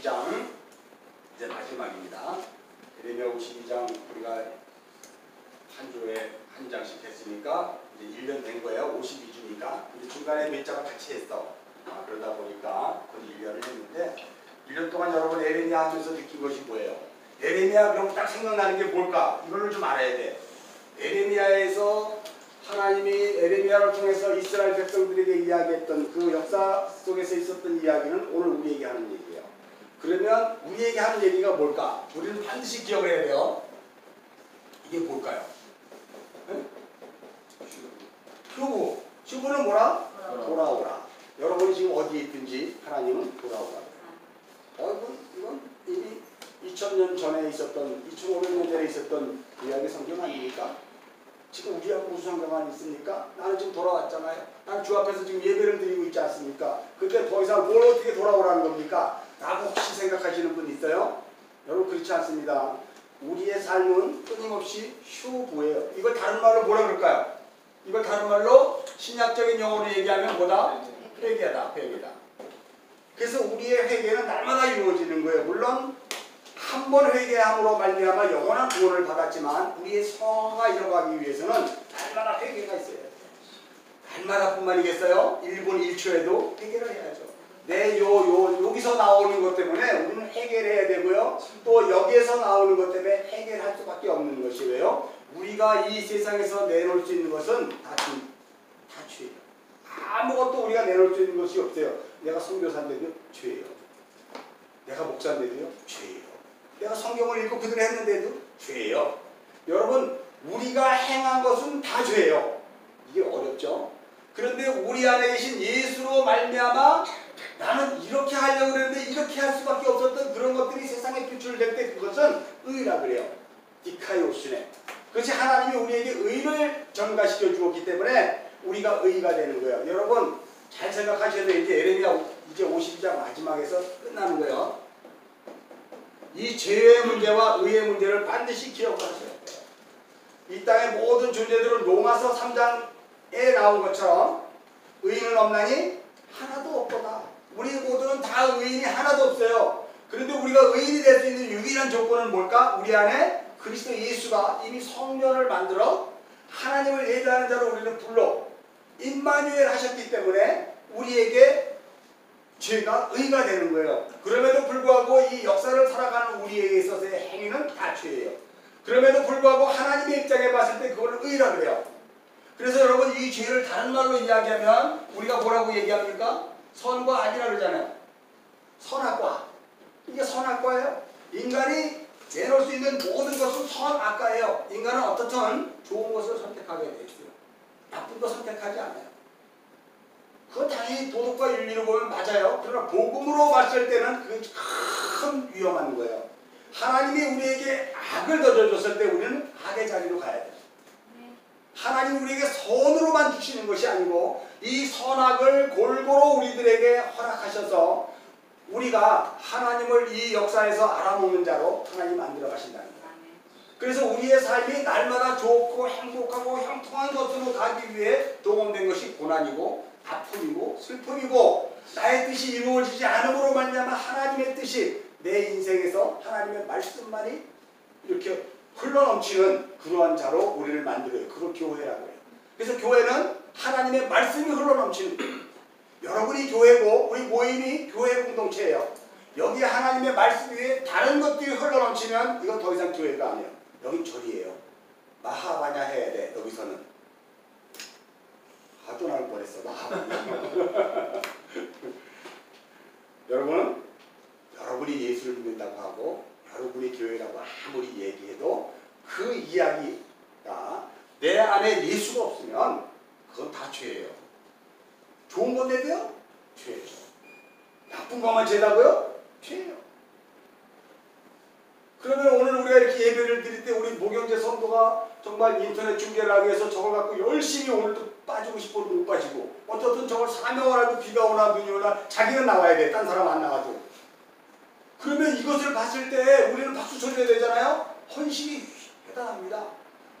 52장 이제 마지막입니다. 에레미야 52장 우리가 한 주에 한 장씩 했으니까 이제 1년 된 거예요. 52주니까. 근데 중간에 몇 장을 같이 했어. 그러다 보니까 거의 1년을 했는데 1년 동안 여러분 에레미야 하면서 느낀 것이 뭐예요? 에레미야 그럼 딱 생각나는 게 뭘까? 이걸 좀 알아야 돼. 에레미야에서 하나님이 에레미야를 통해서 이스라엘 백성들에게 이야기했던 그 역사 속에서 있었던 이야기는 오늘 우리에게 하는 얘기예요. 그러면 우리에게 하는 얘기가 뭘까? 우리는 반드시 기억을 해야 돼요. 이게 뭘까요? 네? 휴부. 휴부는 뭐라? 돌아오라. 여러분이 지금 어디에 있든지 하나님은 돌아오라. 이건 이미 2000년 전에 있었던 2500년 전에 있었던 이야기 성경 아닙니까? 지금 우리하고 무슨 상관이 있습니까? 나는 지금 돌아왔잖아요. 난 주 앞에서 지금 예배를 드리고 있지 않습니까? 근데 더 이상 뭘 어떻게 돌아오라는 겁니까? 라고 혹시 생각하시는 분 있어요? 여러분 그렇지 않습니다. 우리의 삶은 끊임없이 휴부예요. 이걸 다른 말로 뭐라 그럴까요? 이걸 다른 말로 신약적인 용어로 얘기하면 뭐다? 회개다. 회개다. 그래서 우리의 회개는 날마다 이루어지는 거예요. 물론 한 번 회개함으로 말미암아 영원한 구원을 받았지만 우리의 성화가 이뤄가기 위해서는 날마다 회개가 있어야 돼요. 날마다뿐만이겠어요? 1분 1초에도 회개를 해야죠. 여기서 나오는 것 때문에 우리는 회개를 해야 되고요. 또 여기에서 나오는 것 때문에 회개를 할 수밖에 없는 것이 왜요? 우리가 이 세상에서 내놓을 수 있는 것은 다 죄예요. 아무것도 우리가 내놓을 수 있는 것이 없어요. 내가 선교사인데도 죄예요. 내가 목사인데도요 죄예요. 내가 성경을 읽고 그대로 했는데도 죄예요. 여러분 우리가 행한 것은 다 죄예요. 이게 어렵죠? 그런데 우리 안에 계신 예수로 말미암아 나는 이렇게 하려고 그랬는데 이렇게 할 수밖에 없었던 그런 것들이 세상에 표출될 때 그것은 의라 그래요. 디카이오스네. 그것이 하나님이 우리에게 의를 전가시켜 주었기 때문에 우리가 의가 되는 거예요. 여러분 잘 생각하셔야 돼요. 이제 에레미야 이제 52장 마지막에서 끝나는 거예요. 이 죄의 문제와 의의 문제를 반드시 기억하셔야 돼요. 이 땅의 모든 존재들은 로마서 3장에 나온 것처럼 의인은 없나니 하나도 없도다. 우리 모두는 다 의인이 하나도 없어요. 그런데 우리가 의인이 될 수 있는 유일한 조건은 뭘까? 우리 안에 그리스도 예수가 이미 성전을 만들어 하나님을 예배하는 자로 우리는 불러 임마누엘 하셨기 때문에 우리에게 죄가 의가 되는 거예요. 그럼에도 불구하고 이 역사를 살아가는 우리에게 있어서의 행위는 다 죄예요. 그럼에도 불구하고 하나님의 입장에 봤을 때 그걸 의라 그래요. 그래서 여러분 이 죄를 다른 말로 이야기하면 우리가 뭐라고 얘기합니까? 선과 악이라 그러잖아요. 선악과. 이게 선악과예요. 인간이 내놓을 수 있는 모든 것은 선악과예요. 인간은 어떻든 좋은 것을 선택하게 돼 있어요. 나쁜 거 선택하지 않아요. 그건 당연히 도덕과 윤리로 보면 맞아요. 그러나 복음으로 봤을 때는 그게 큰 위험한 거예요. 하나님이 우리에게 악을 던져줬을 때 우리는 악의 자리로 가야 돼요. 하나님이 우리에게 선으로만 주시는 것이 아니고 이 선악을 골고루 우리들에게 허락하셔서 우리가 하나님을 이 역사에서 알아먹는 자로 하나님 만들어 가신다는 거예요. 그래서 우리의 삶이 날마다 좋고 행복하고 형통한 것으로 가기 위해 동원된 것이 고난이고 아픔이고 슬픔이고 나의 뜻이 이루어지지 않음으로 말미암아 하나님의 뜻이 내 인생에서 하나님의 말씀만이 이렇게 흘러넘치는 그러한 자로 우리를 만들어요. 그걸 교회라고 해요. 그래서 교회는 하나님의 말씀이 흘러넘치는 거예요. 여러분이 교회고 우리 모임이 교회 공동체예요. 여기에 하나님의 말씀 위에 다른 것들이 흘러넘치면 이건 더 이상 교회가 아니에요. 여긴 절이에요. 마하바냐 해야 돼. 여기서는 또 나올 뻔했어. 마하바냐. 여러분이 예수를 믿는다고 하고 여러분이 교회라고 아무리 얘기해도 그 이야기가 내 안에 예수가 없으면 그건 다 죄예요. 좋은 건데도요? 죄예요. 나쁜 것만 죄다고요? 죄예요. 그러면 오늘 우리가 이렇게 예배를 드릴 때 우리 모경제 성도가 정말 인터넷 중계를 하기 위해서 저걸 갖고 열심히 오늘도 빠지고 싶어도 못 빠지고 어쨌든 저걸 사명을 하고 비가 오나 눈이 오나 자기는 나와야 돼. 딴 사람 안 나가도. 그러면 이것을 봤을 때 우리는 박수 쳐줘야 되잖아요. 헌신이 대단합니다.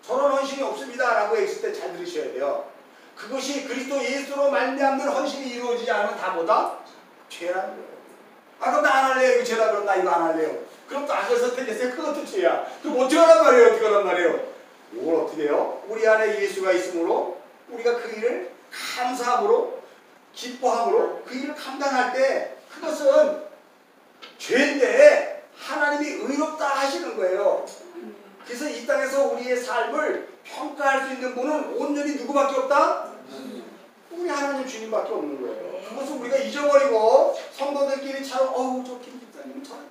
저런 헌신이 없습니다 라고 했을 때 잘 들으셔야 돼요. 그것이 그리스도 예수로 말미암는 헌신이 이루어지지 않으면 다 뭐다? 죄라는 거예요. 아 그럼 나 안 할래요. 이거 죄다. 그럼 나 이거 안 할래요. 그럼 또 안 선택했어요. 그것도 죄야. 그럼 어떻게 하란 말이에요. 어떻게 하란 말이에요. 이걸 어떻게 해요? 우리 안에 예수가 있으므로 우리가 그 일을 감사함으로 기뻐함으로 그 일을 감당할 때 그것은 죄인데 하나님이 의롭다 하시는 거예요. 그래서 이 땅에서 우리의 삶을 평가할 수 있는 분은 온전히 누구밖에 없다? 우리 하나님 주님밖에 없는 거예요. 그것을 우리가 잊어버리고 성도들끼리 참 어우 저 김 집사님 참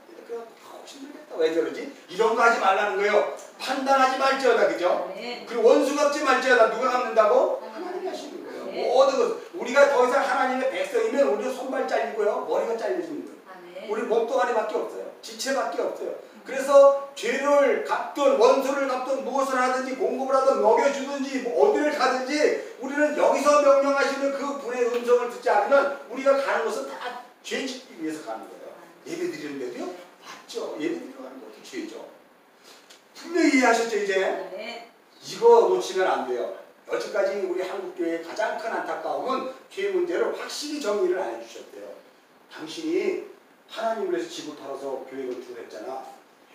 힘들겠다. 왜 저러지? 이런 거 하지 말라는 거예요. 판단하지 말지어다. 그죠? 그리고 원수 갚지 말지어다. 누가 갚는다고? 하나님이 하시는 거예요. 모든 것. 우리가 더 이상 하나님의 백성이면 우리 손발 잘리고요. 머리가 잘려지는 거예요. 우리 몸뚱아리밖에 없어요. 지체밖에 없어요. 그래서 죄를 갚든 원수를 갚든 무엇을 하든지 공급을 하든 먹여주든지 뭐 어디를 가든지 우리는 여기서 명령하시는 그 분의 음성을 듣지 않으면 우리가 가는 것은 다 죄 짓기 위해서 가는 거예요. 예배 드리는데도요? 맞죠. 예배 드리러 가는 것도 죄죠. 분명히 이해하셨죠 이제? 이거 놓치면 안 돼요. 여지까지 우리 한국교회의 가장 큰 안타까움은 죄 문제를 확실히 정리를 안 해주셨대요. 당신이 하나님을 위해서 집을 털어서 교회 건축을 했잖아.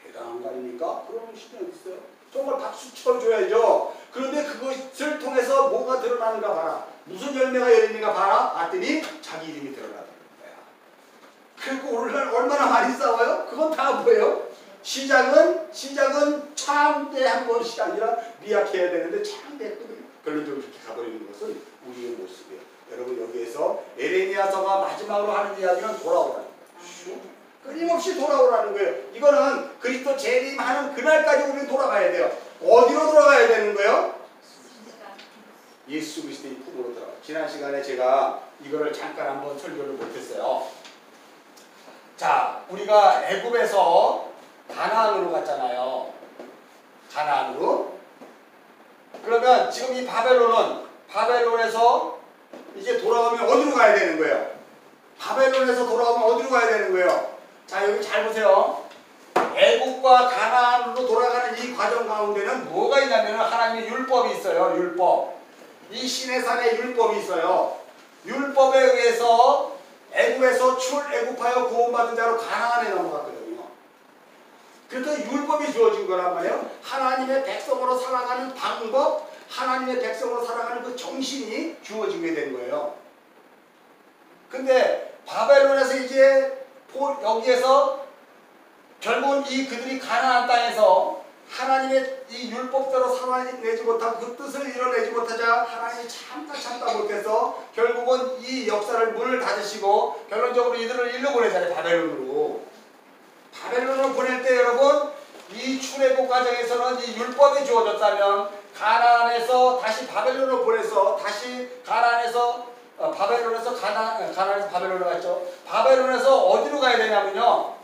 대단한 거 아닙니까? 그런 신이 어디 있어요? 정말 박수 쳐줘야죠. 그런데 그것을 통해서 뭐가 드러나는가 봐라. 무슨 열매가 열리는가 봐라. 봤더니 자기 이름이 드러나는 거야. 그리고 오늘날 얼마나 많이 싸워요? 그건 다 뭐예요? 시작은 참되 한 번씩 아니라 미약해야 되는데 참되 결론적으로 그렇게 가버리는 것은 우리의 모습이에요. 여러분 여기에서 에레미야서가 마지막으로 하는 이야기는 돌아오라는 거예요. 끊임없이 돌아오라는 거예요. 이거는 그리스도 재림하는 그날까지 우리는 돌아가야 돼요. 어디로 돌아가야 되는 거예요? 예수 그리스도의 품으로 들어가. 지난 시간에 제가 이거를 잠깐 한번 설교를 못했어요. 자, 우리가 애굽에서 가나안으로 갔잖아요. 가나안으로. 그러면 지금 이 바벨론에서 이제 돌아오면 어디로 가야 되는 거예요? 바벨론에서 돌아오면 어디로 가야 되는 거예요? 자, 여기 잘 보세요. 애국과 가나안으로 돌아가는 이 과정 가운데는 뭐가 있냐면 하나님의 율법이 있어요. 율법. 이 시내산에 율법이 있어요. 율법에 의해서 애국에서 출애굽하여 구원받은 자로 가나안에 넘어갔거든요. 그래서 율법이 주어진 거란 말이에요. 하나님의 백성으로 살아가는 방법, 하나님의 백성으로 살아가는 그 정신이 주어지게 된 거예요. 근데 바벨론에서 이제 여기에서 결국은 그들이 가나안 땅에서 하나님의 이 율법대로 살아내지 못하고 그 뜻을 이뤄내지 못하자 하나님이 참다 못해서 결국은 이 역사를 문을 닫으시고 결론적으로 이들을 일로 보내잖아요. 바벨론으로. 바벨론으로 보낼 때 여러분 이 출애굽 과정에서는 이 율법이 주어졌다면 가나안에서 다시 바벨론으로 보내서 다시 가나안에서 바벨론에서 바벨론으로 갔죠. 바벨론에서 어디로 가야 되냐면요.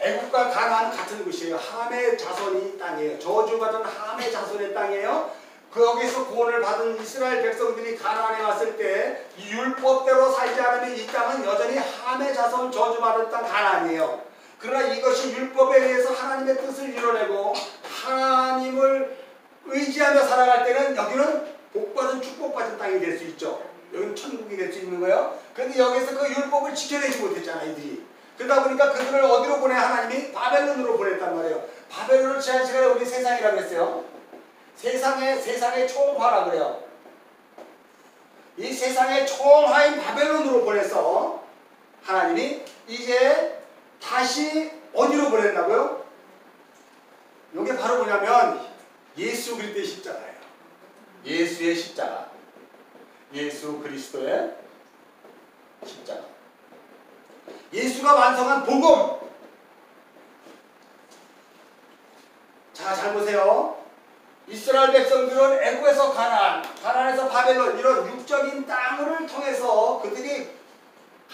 애국과 가나안 같은 곳이에요. 함의 자손이 땅이에요. 저주받은 함의 자손의 땅이에요. 거기서 구원을 받은 이스라엘 백성들이 가나안에 왔을 때 이 율법대로 살지 않으면 이 땅은 여전히 함의 자손 저주받은 땅 가나안이에요. 그러나 이것이 율법에 의해서 하나님의 뜻을 이뤄내고 하나님을 의지하며 살아갈 때는 여기는 복받은 축복받은 땅이 될 수 있죠. 여기는 천국이 될 수 있는 거예요. 그런데 여기서 그 율법을 지켜내지 못했잖아 이들이. 그러다 보니까 그들을 어디로 보내? 하나님이 바벨론으로 보냈단 말이에요. 바벨론을 지난 시간에 우리 세상이라고 했어요. 세상의 총화라 그래요. 이 세상의 총화인 바벨론으로 보내서 하나님이 이제 다시 어디로 보낸다고요? 이게 바로 뭐냐면 예수 그리스도의 십자가예요. 예수의 십자가. 예수 그리스도의 십자가. 예수가 완성한 복음. 자, 잘 보세요. 이스라엘 백성들은 애굽에서 가나안에서 바벨론 이런 육적인 땅을 통해서 그들이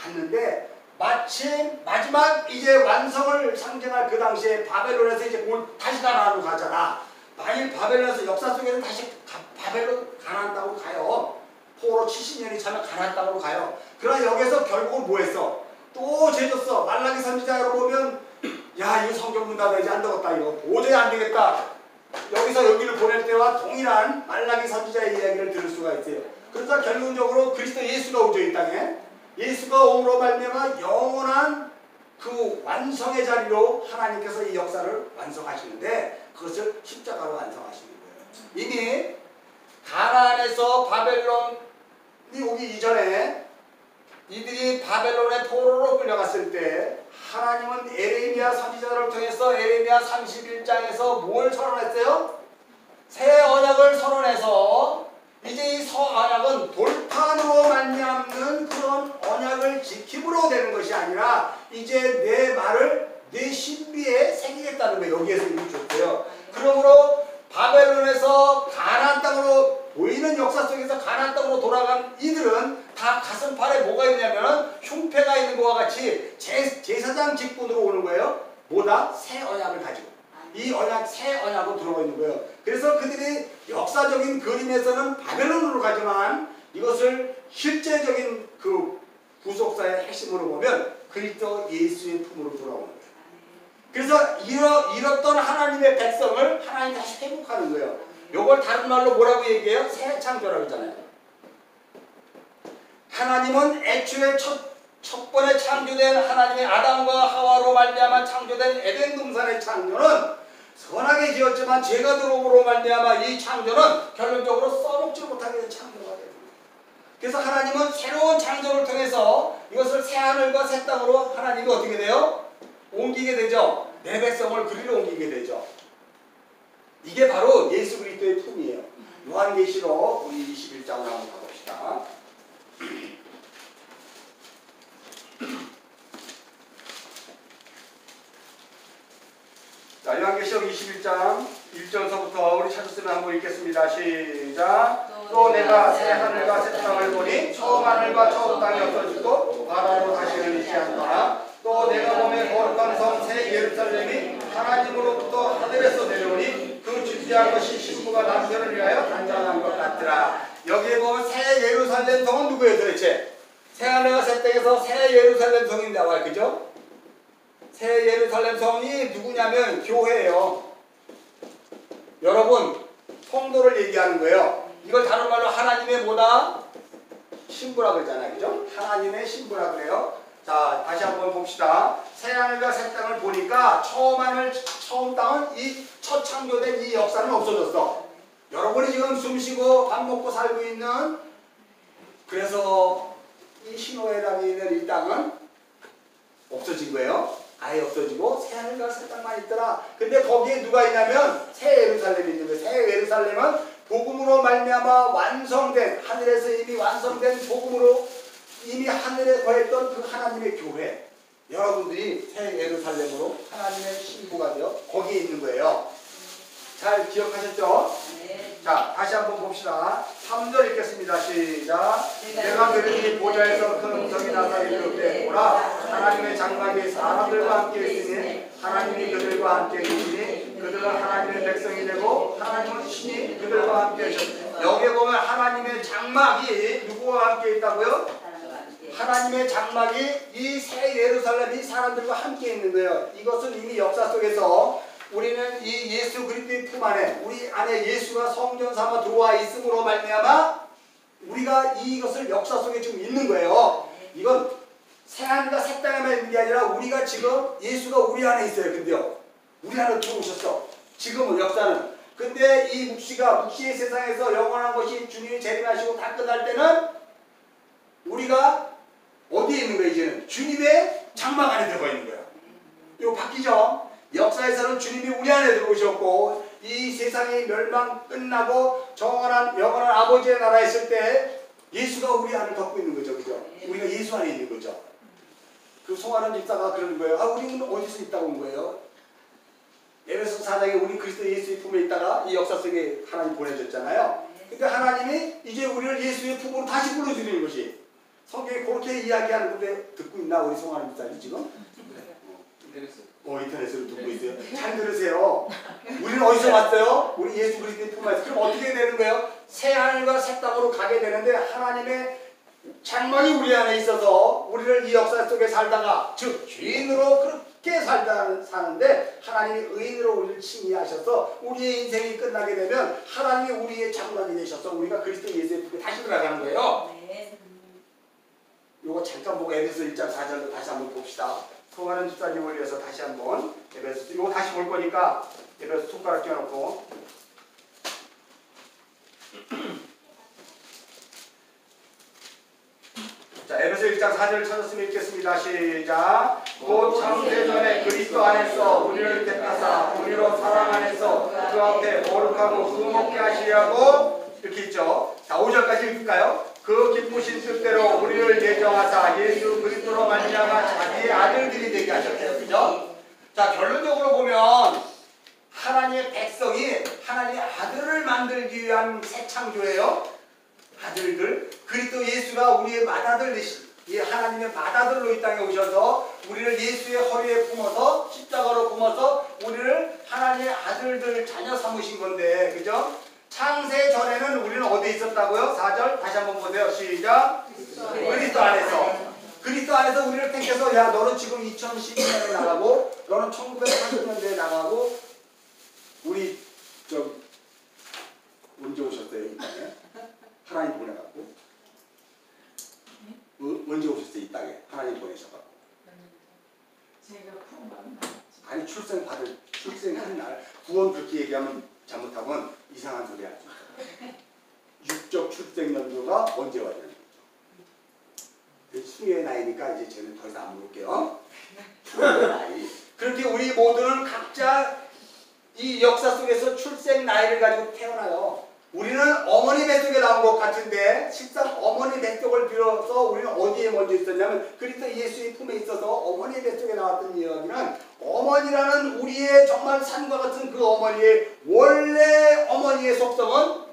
갔는데 마침 마지막 이제 완성을 상징할 그 당시에 바벨론에서 이제 다시 가나안으로 가잖아. 만일 바벨론에서 역사 속에는 다시 바벨론 가나안 땅으로 가요. 포로 70년이 차면 가나안 땅으로 가요. 그러나 여기서 결국은 뭐 했어? 또 죄졌어. 말라기 선지자로 보면 야 이거 성경 문 닫아 이제 안 되겠다 이거 도저히 안 되겠다. 여기서 여기를 보낼 때와 동일한 말라기 선지자의 이야기를 들을 수가 있어요. 그러다 결론적으로 그리스도 예수가 오죠, 이 땅에. 예수가 옴으로 말미암아 영원한 그 완성의 자리로 하나님께서 이 역사를 완성하시는데 그것을 십자가로 완성하시는 거예요. 이미 가나안에서 바벨론이 오기 이전에 이들이 바벨론의 포로로 끌려갔을 때 하나님은 에레미야 선지자를 통해서 에레미야 31장에서 뭘 선언했어요? 새 언약을 선언해서 이제 이 언약은 돌판으로 말미암는 그런 언약을 지킴으로 되는 것이 아니라 이제 내 말을 내 신비에 새기겠다는 거예요. 여기에서 이미 줬고요. 그러므로 바벨론에서 가나안 땅으로 보이는 역사 속에서 가나안 땅으로 돌아간 이들은 다 가슴팔에 뭐가 있냐면 흉패가 있는 것과 같이 제사장 직분으로 오는 거예요. 뭐다? 새 언약을 가지고. 이 언약, 새 언약으로 들어가 있는 거예요. 그래서 그들이 역사적인 그림에서는 바벨론으로 가지만 이것을 실제적인 그 구속사의 핵심으로 보면 그리스도 예수의 품으로 돌아오는 거예요. 그래서 잃었던 하나님의 백성을 하나님이 다시 회복하는 거예요. 요걸 다른 말로 뭐라고 얘기해요? 새 창조라고 하잖아요. 하나님은 애초에 첫 번에 창조된 하나님의 아담과 하와로 말미암아 창조된 에덴 동산의 창조는 선하게 지었지만 죄가 들어옴으로 말미암아 이 창조는 결론적으로 써먹지 못하게 된 창조가 돼요. 그래서 하나님은 새로운 창조를 통해서 이것을 새 하늘과 새 땅으로 하나님이 어떻게 돼요? 옮기게 되죠. 내 백성을 그리로 옮기게 되죠. 이게 바로 예수 그리스도의 품이에요. 요한계시록 우리 21장으로 한번 가봅시다. 자, 요한계시록 21장 1절서부터 우리 찾았으면 한번 읽겠습니다. 시작. 또 내가 새 하늘과 새 땅을 보니 처음 하늘과 처음 땅이 없어지고 바다로 다시는 있지 않더라. 또 내가 보면 거룩한 성 새 예루살렘이 하나님으로부터 하늘에서 내려오니 그 주지한 것이 신부가 남편을 위하여 단장한 것 같더라. 여기에 보면 새 예루살렘 성은 누구예요 도대체? 새 하늘과 새 땅에서 새 예루살렘 성이 나와요. 그죠? 새 예루살렘 성이 누구냐면 교회예요. 여러분 성도를 얘기하는 거예요. 이걸 다른 말로 하나님의 뭐다? 신부라 그러잖아요. 그죠? 하나님의 신부라 그래요. 자, 다시 한번 봅시다. 새 하늘과 새 땅을 보니까 처음 하늘, 처음 땅은 이 첫 창조된 이 역사는 없어졌어. 여러분이 지금 숨쉬고 밥 먹고 살고 있는 그래서 이 신호에담이 있는 이 땅은 없어진 거예요. 아예 없어지고 새 하늘과 새 땅만 있더라. 근데 거기에 누가 있냐면 새 예루살렘이 있는 거예요. 새 예루살렘은 복음으로 말미암아 완성된 하늘에서 이미 완성된 복음으로 이미 하늘에 거했던 그 하나님의 교회. 여러분들이 새 예루살렘으로 하나님의 신부가 되어 거기에 있는 거예요. 잘 기억하셨죠? 네. 자, 다시 한번 봅시다. 3절 읽겠습니다. 시작. 내가 들으니 보좌에서 큰 음성이 나서 이르되 보라 하나님의 장막이 사람들과 함께 있으니 하나님이 그들과 함께 계시니 그들은 하나님의 백성이 되고 하나님은 신이 그들과 함께 계셨다. 여기에 보면 하나님의 장막이 누구와 함께 있다고요? 하나님의 장막이 이 새 예루살렘이 사람들과 함께 있는 거예요. 이것은 이미 역사 속에서 우리는 이 예수 그리스도의 품 안에 우리 안에 예수가 성전 삼아 들어와 있음으로 말미암아 우리가 이것을 역사 속에 지금 있는 거예요. 이건 새 하늘과 새 땅에만 있는 게 아니라 우리가 지금 예수가 우리 안에 있어요. 근데요, 우리 안에 들어오셨어. 지금은 역사는. 근데 이 묵시의 세상에서 영원한 것이 주님이 재림하시고 다 끝날 때는 우리가 어디에 있는 거예요? 이제는 주님의 장막 안에 들어가 있는 거예요. 이거 바뀌죠? 역사에서는 주님이 우리 안에 들어오셨고 이 세상이 멸망 끝나고 영원한 아버지의 나라에 있을 때 예수가 우리 안을 덮고 있는 거죠. 그죠? 우리가 예수 안에 있는 거죠. 그 송하는 집사가 그러는 거예요. 아, 우리는 어디서 있다고 온 거예요? 에베소 4장에 우리 그리스도 예수의 품에 있다가 이 역사 속에 하나님 보내줬잖아요. 그러니까 하나님이 이제 우리를 예수의 품으로 다시 불러들이는 것이 성경이 그렇게 이야기하는 건데 듣고 있나 우리 송하는 집사님 지금? 인터넷으로 듣고 있어요. 잘 들으세요. 우리는 어디서 왔어요? 우리 예수 그리스도의 품에서. 그럼 어떻게 되는 거예요? 새 하늘과 새 땅으로 가게 되는데 하나님의 장막이 우리 안에 있어서 우리를 이 역사 속에 살다가 즉 죄인으로 그렇게 사는데 하나님이 의인으로 우리를 칭의하셔서 우리의 인생이 끝나게 되면 하나님이 우리의 장막이 되셔서 우리가 그리스도 예수의 품에 다시 들어가는 거예요. 네. 요거 잠깐 보고 에베소 1장 4절로 다시 한번 봅시다. 소가는 집사님을 위해서 다시 한번 에베소 요거 다시 볼 거니까 에베소 손가락 껴놓고 자, 에베소 1장 4절을 찾았으면 읽겠습니다. 시작. 곧 창세전에 그리스도 안에서 우리를 택하사 우리로 사랑 안에서 그 앞에 거룩하고 흐뭇게 하시려고 이렇게 있죠. 자, 5절까지 읽을까요? 그 기쁘신 뜻대로 우리를 예정하사 예수 그리스도로 말미암아 자기의 아들들이 되게 하셨대요. 그죠? 자, 결론적으로 보면 하나님의 백성이 하나님의 아들을 만들기 위한 새 창조예요. 아들들, 그리스도 예수가 우리의 맏아들 되신 이 하나님의 맏아들로 이 땅에 오셔서 우리를 예수의 허리에 품어서 십자가로 품어서 우리를 하나님의 아들들 자녀 삼으신 건데, 그죠? 창세 전에는 우리는 어디에 있었다고요? 4절 다시 한번 보세요. 시작. 그리스도 안에서. 그리스도 안에서 우리를 택해서 야 너는 지금 2012년에 나가고 너는 1980년대에 나가고 우리 언제 오셨어요 이 땅에? 하나님 보내갖고 언제 오셨어요 이 땅에? 하나님 보내셔갖고 제가 구원 아니 출생한 날 구원 그렇게 얘기하면 잘못하면 이상한 소리 하죠. 육적 출생 연도가 언제 왔냐는 거죠. 수의 나이니까 이제 저는 더 이상 안 물을게요. 수의 나이. 그렇게 우리 모두는 각자 이 역사 속에서 출생 나이를 가지고 태어나요. 우리는 어머니 뱃속에 나온 것 같은데 실상 어머니 뱃속을 빌어서 우리는 어디에 먼저 있었냐면 그리스도 예수의 품에 있어서 어머니 뱃속에 나왔던 이야기는 어머니라는 우리의 정말 산과 같은 그 어머니의 원래 어머니의 속성은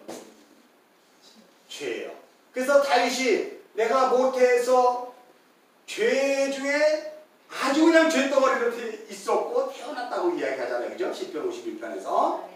죄예요. 그래서 다윗이 내가 모태에서 죄 중에 아주 그냥 죄덩어리로 있었고 태어났다고 이야기하잖아요. 그죠? 시편 51편에서.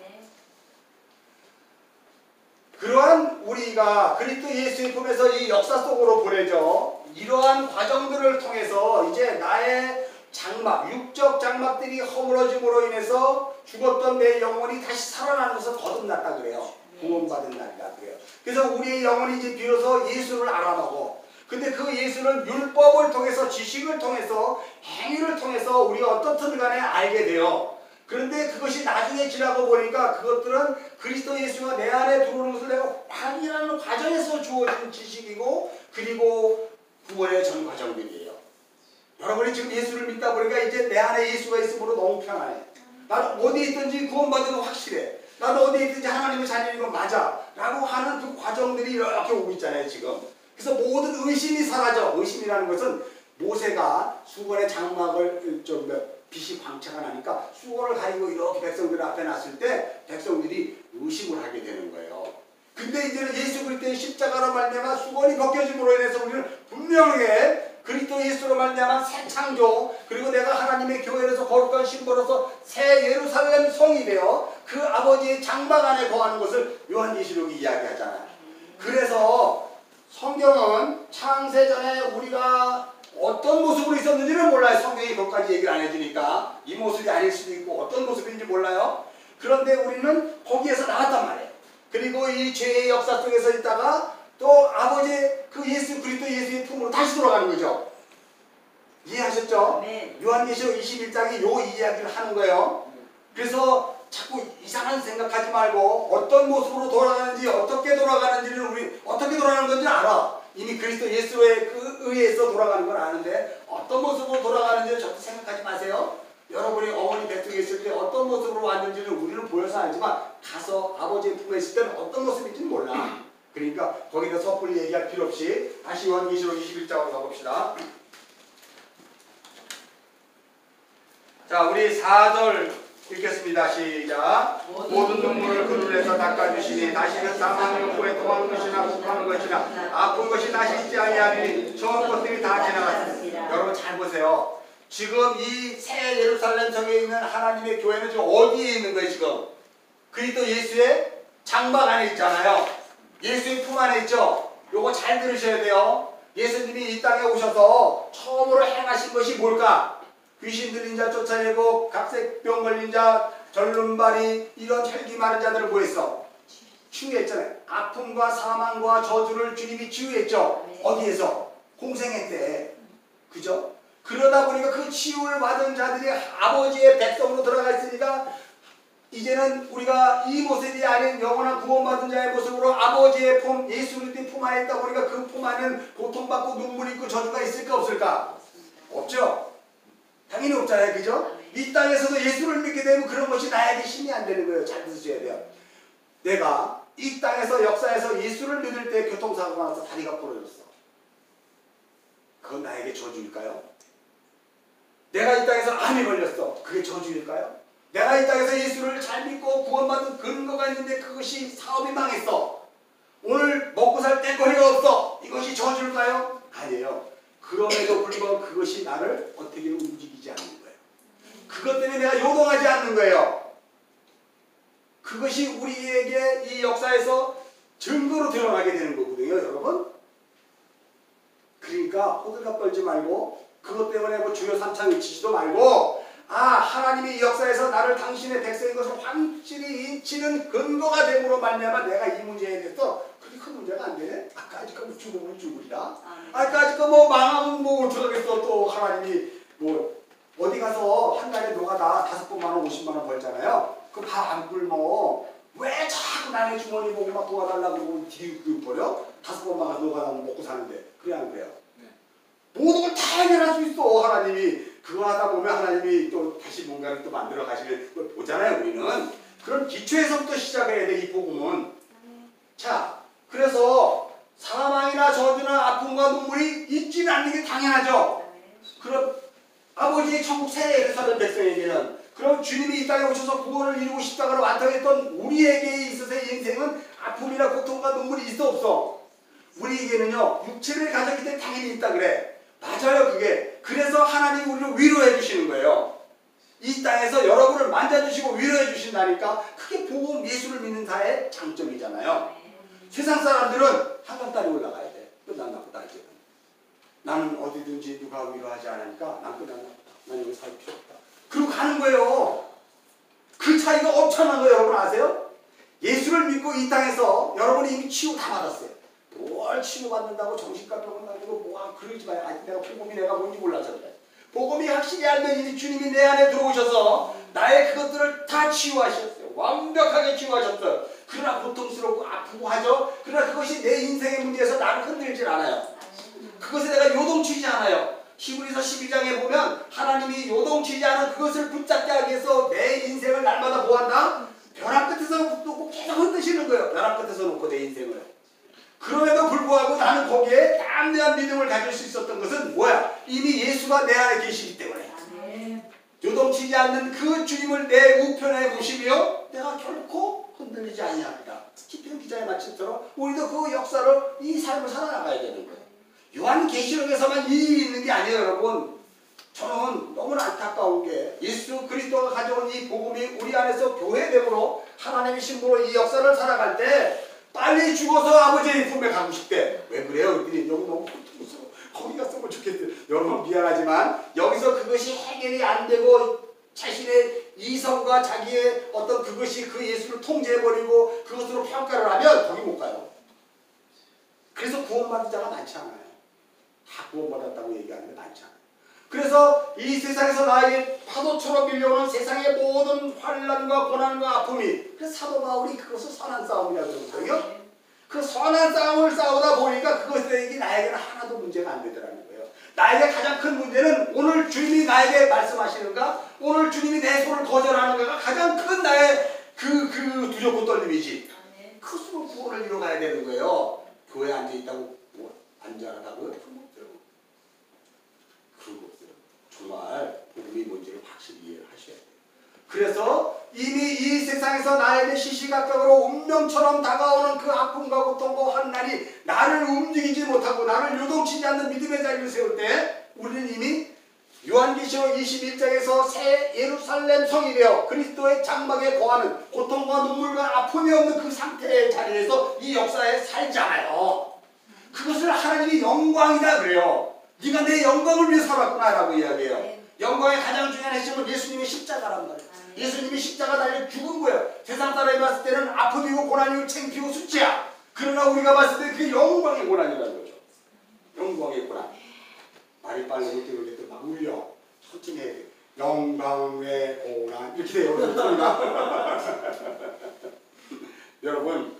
그러한 우리가 그리스도 예수의 품에서 이 역사 속으로 보내져 이러한 과정들을 통해서 이제 나의 장막, 육적 장막들이 허물어짐으로 인해서 죽었던 내 영혼이 다시 살아나면서 거듭났다 그래요. 구원받은 날이다 그래요. 그래서 우리의 영혼이 이제 비로소 예수를 알아보고 근데 그 예수는 율법을 통해서 지식을 통해서 행위를 통해서 우리가 어떻든 간에 알게 돼요. 그런데 그것이 나중에 지나고 보니까 그것들은 그리스도 예수가 내 안에 들어오는 것을 내가 확인하는 과정에서 주어진 지식이고 그리고 구원의 전 과정들이에요. 여러분이 지금 예수를 믿다 보니까 이제 내 안에 예수가 있으므로 너무 편안해. 나는 어디 있든지 구원받은 거 확실해. 나는 어디 있든지 하나님의 자녀인 거 맞아. 라고 하는 그 과정들이 이렇게 오고 있잖아요 지금. 그래서 모든 의심이 사라져. 의심이라는 것은 모세가 수건의 장막을 빛이 광채가 나니까 수건을 가리고 이렇게 백성들 앞에 놨을 때 백성들이 의심을 하게 되는 거예요. 근데 이제는 예수 그리스도의 십자가로 말미암아 수건이 벗겨짐으로 인해서 우리는 분명하게 그리스도 예수로 말미암아 새 창조 그리고 내가 하나님의 교회에서 거룩한 신부로서 새 예루살렘 성이 되어 그 아버지의 장막 안에 거하는 것을 요한계시록이 이야기하잖아요. 그래서 성경은 창세전에 우리가 어떤 모습으로 있었는지는 몰라요. 성경이 그것까지 얘기를 안 해주니까 이 모습이 아닐 수도 있고 어떤 모습인지 몰라요. 그런데 우리는 거기에서 나왔단 말이에요. 그리고 이 죄의 역사 속에서 있다가 또 아버지의 그 예수 그리스도 예수의 품으로 다시 돌아가는 거죠. 이해하셨죠? 네. 요한계시록 21장이 요 이야기를 하는 거예요. 그래서 자꾸 이상한 생각하지 말고 어떤 모습으로 돌아가는지 어떻게 돌아가는지를 우리 어떻게 돌아가는 건지 알아. 이미 그리스도 예수에 그 의해서 돌아가는 건 아는데 어떤 모습으로 돌아가는지를 절대 생각하지 마세요. 여러분이 어머니 뱃속에 있을 때 어떤 모습으로 왔는지는 우리는 보여서 알지만 가서 아버지의 품에 있을 때는 어떤 모습인지는 몰라. 그러니까 거기다 섣불리 얘기할 필요 없이 다시 요한계시록 21장으로 가봅시다. 자, 우리 4절 읽겠습니다. 시작. 모든 눈물을 그 눈에서 닦아주시니 다시는 사망 욕구에 통하는 것이나 국하는 것이나 아픈 것이 다시 있지 아니하니 좋은 것들이 다 지나갔습니다. 여러분 잘 보세요. 지금 이 새 예루살렘 성에 있는 하나님의 교회는 지금 어디에 있는 거예요 지금? 그리스도 예수의 장막 안에 있잖아요. 예수의 품 안에 있죠. 요거 잘 들으셔야 돼요. 예수님이 이 땅에 오셔서 처음으로 행하신 것이 뭘까? 귀신 들린 자 쫓아내고 각색병 걸린 자 절름발이 이런 혈기 많은 자들을 뭐 했어? 치유했잖아요. 아픔과 사망과 저주를 주님이 치유했죠. 어디에서? 공생애 때. 그죠? 그러다 보니까 그 치유를 받은 자들이 아버지의 백성으로 들어가 있으니까 이제는 우리가 이 모습이 아닌 영원한 구원받은 자의 모습으로 아버지의 품, 예수 그리스도의 품 안에 있다 보니까 그 품 안에는 고통받고 눈물 있고 저주가 있을까 없을까? 없죠. 당연히 없잖아요. 그죠? 이 땅에서도 예수를 믿게 되면 그런 것이 나에게 힘이 안 되는 거예요. 잘 들으셔야 돼요. 내가 이 땅에서 역사에서 예수를 믿을 때 교통사고가 나서 다리가 부러졌어. 그건 나에게 저주일까요? 내가 이 땅에서 암이 걸렸어. 그게 저주일까요? 내가 이 땅에서 예수를 잘 믿고 구원받은 근거가 있는데 그것이 사업이 망했어. 오늘 먹고 살 땡거리가 없어. 이것이 저주일까요? 아니에요. 그럼에도 불구하고 그것이 나를 어떻게 움직이지 않는 거예요. 그것 때문에 내가 요동하지 않는 거예요. 그것이 우리에게 이 역사에서 증거로 드러나게 되는 거거든요, 여러분. 그러니까 호들갑 떨지 말고 그것 때문에 뭐 주요 3창 외치지도 말고 하나님이 이 역사에서 나를 당신의 백성인 것을 확실히 인치는 근거가 됨으로 말미암아 내가 이 문제에 대해서 그렇게 큰 문제가 안 되네. 아까짓 거 죽으면 죽으리라. 아까짓 거 뭐 망하면 뭐 어떡하겠어. 또 하나님이 뭐 어디 가서 한 달에 노가다 5번만 원 50만 원 벌잖아요. 그 밥 안 굶어. 왜 자꾸 남의 주머니 보고 막 도와달라고 그러고 뒤로 버려? 5번만 가서 노가다 먹고 사는데. 그래 안 그래요? 모든 걸 다 해결할 수 있어. 하나님이 그거 하다 보면 하나님이 또 다시 뭔가를 또 만들어 가시는 걸 보잖아요. 우리는 그런 기초에서부터 시작해야 돼. 이 복음은. 자, 그래서 사망이나 저주나 아픔과 눈물이 있지는 않는 게 당연하죠. 그럼 아버지의 천국 새 예루살렘 백성에게는 그럼 주님이 이 땅에 오셔서 구원을 이루고 십자가로 완성했던 우리에게 있어서의 인생은 아픔이나 고통과 눈물이 있어 없어? 우리에게는요 육체를 가졌기 때문에 당연히 있다 그래. 맞아요 그게. 그래서 하나님이 우리를 위로해 주시는 거예요. 이 땅에서 여러분을 만져주시고 위로해 주신다니까 그게 복음 예수를 믿는 자의 장점이잖아요. 세상 사람들은 한강다리 올라가야 돼. 끝났나 보다 이제. 나는 어디든지 누가 위로하지 않으니까 난 끝났나 보다. 난 여기 살 필요 없다. 그러고 가는 거예요. 그 차이가 엄청난 거예요. 여러분 아세요? 예수를 믿고 이 땅에서 여러분이 이미 치유 다 받았어요. 뭘 치유받는다고 정신과 병원 다니고 뭐 그러지 마요. 아직 내가 복음이 내가 뭔지 몰라서 그래. 복음이 확실히 알면 이제 주님이 내 안에 들어오셔서 나의 그것들을 다 치유하셨어요. 완벽하게 치유하셨어요. 그러나 고통스럽고 아프고 하죠. 그러나 그것이 내 인생의 문제에서 나를 흔들질 않아요. 그것에 내가 요동치지 않아요. 히브리서 12장에 보면 하나님이 요동치지 않은 그것을 붙잡게 하기 위해서 내 인생을 날마다 뭐한다? 벼랑 끝에서 놓고 계속 흔드시는 거예요. 벼랑 끝에서 놓고 내 인생을. 그럼에도 불구하고 나는 거기에 담대한 믿음을 가질 수 있었던 것은 뭐야? 이미 예수가 내 안에 계시기 때문에. 요동치지 않는 그 주님을 내 우편에 모시며 내가 결코 흔들리지 아니합니다. 시편 기자의 말씀처럼 우리도 그 역사를 이 삶을 살아나가야 되는 거예요. 요한계시록에서만 이 일이 있는 게 아니에요 여러분. 저는 너무나 안타까운 게 예수 그리스도가 가져온 이 복음이 우리 안에서 교회됨으로 하나님의 신부로 이 역사를 살아갈 때 빨리 죽어서 아버지의 품에 가고 싶대. 왜 그래요? 그랬더니 여기 너무 고통스러워. 거기 갔으면 좋겠어요. 여러분 미안하지만 여기서 그것이 해결이 안 되고 자신의 이성과 자기의 어떤 그것이 그 예수를 통제해버리고 그것으로 평가를 하면 거기 못 가요. 그래서 구원받은 자가 많지 않아요. 다 구원받았다고 얘기하는데 많지 않아요. 그래서 이 세상에서 나에게 파도처럼 밀려오는 세상의 모든 환난과 고난과 아픔이 그래서 사도 바울이 그것을 선한 싸움이라고 그러거든요. 그 선한 싸움을 싸우다 보니까 그것이 나에게는 하나도 문제가 안 되더라는 거예요. 나에게 가장 큰 문제는 오늘 주님이 나에게 말씀하시는가 오늘 주님이 내 손을 거절하는가가 가장 큰 나의 그 두렵고 떨림이지. 그것으로 구원을 이뤄가야 되는 거예요. 교회에 앉아있다고 뭐 안전하다고요? 그런 거 없어요. 그런 거 없어요. 정말 복음이 뭔지를 확실히 이해를 하셔야 돼요. 그래서 이미 이 세상에서 나에게 시시각각으로 운명처럼 다가오는 그 아픔과 고통과 환난이 나를 움직이지 못하고 나를 요동치지 않는 믿음의 자리를 세울 때 우리는 이미 요한계시록 21장에서 새 예루살렘 성이 되어 그리스도의 장막에 거하는 고통과 눈물과 아픔이 없는 그 상태의 자리에서 이 역사에 살잖아요. 그것을 하나님이 영광이다 그래요. 네가 내 영광을 위해 살았구나라고 이야기해요. 영광의 가장 중요한 핵심은 예수님의 십자가란 말이에요. 예수님이 십자가 달려 죽은 거예요. 세상 사람이 봤을 때는 아픔이고 고난이고 창피고 수치야. 그러나 우리가 봤을 때 그게 영광의 고난이라는 거죠. 영광의 고난. 말이 빨라질 때 그럴 때 막 울려. 천천히 해야 돼. 영광의 고난 이렇게 돼요. 여러분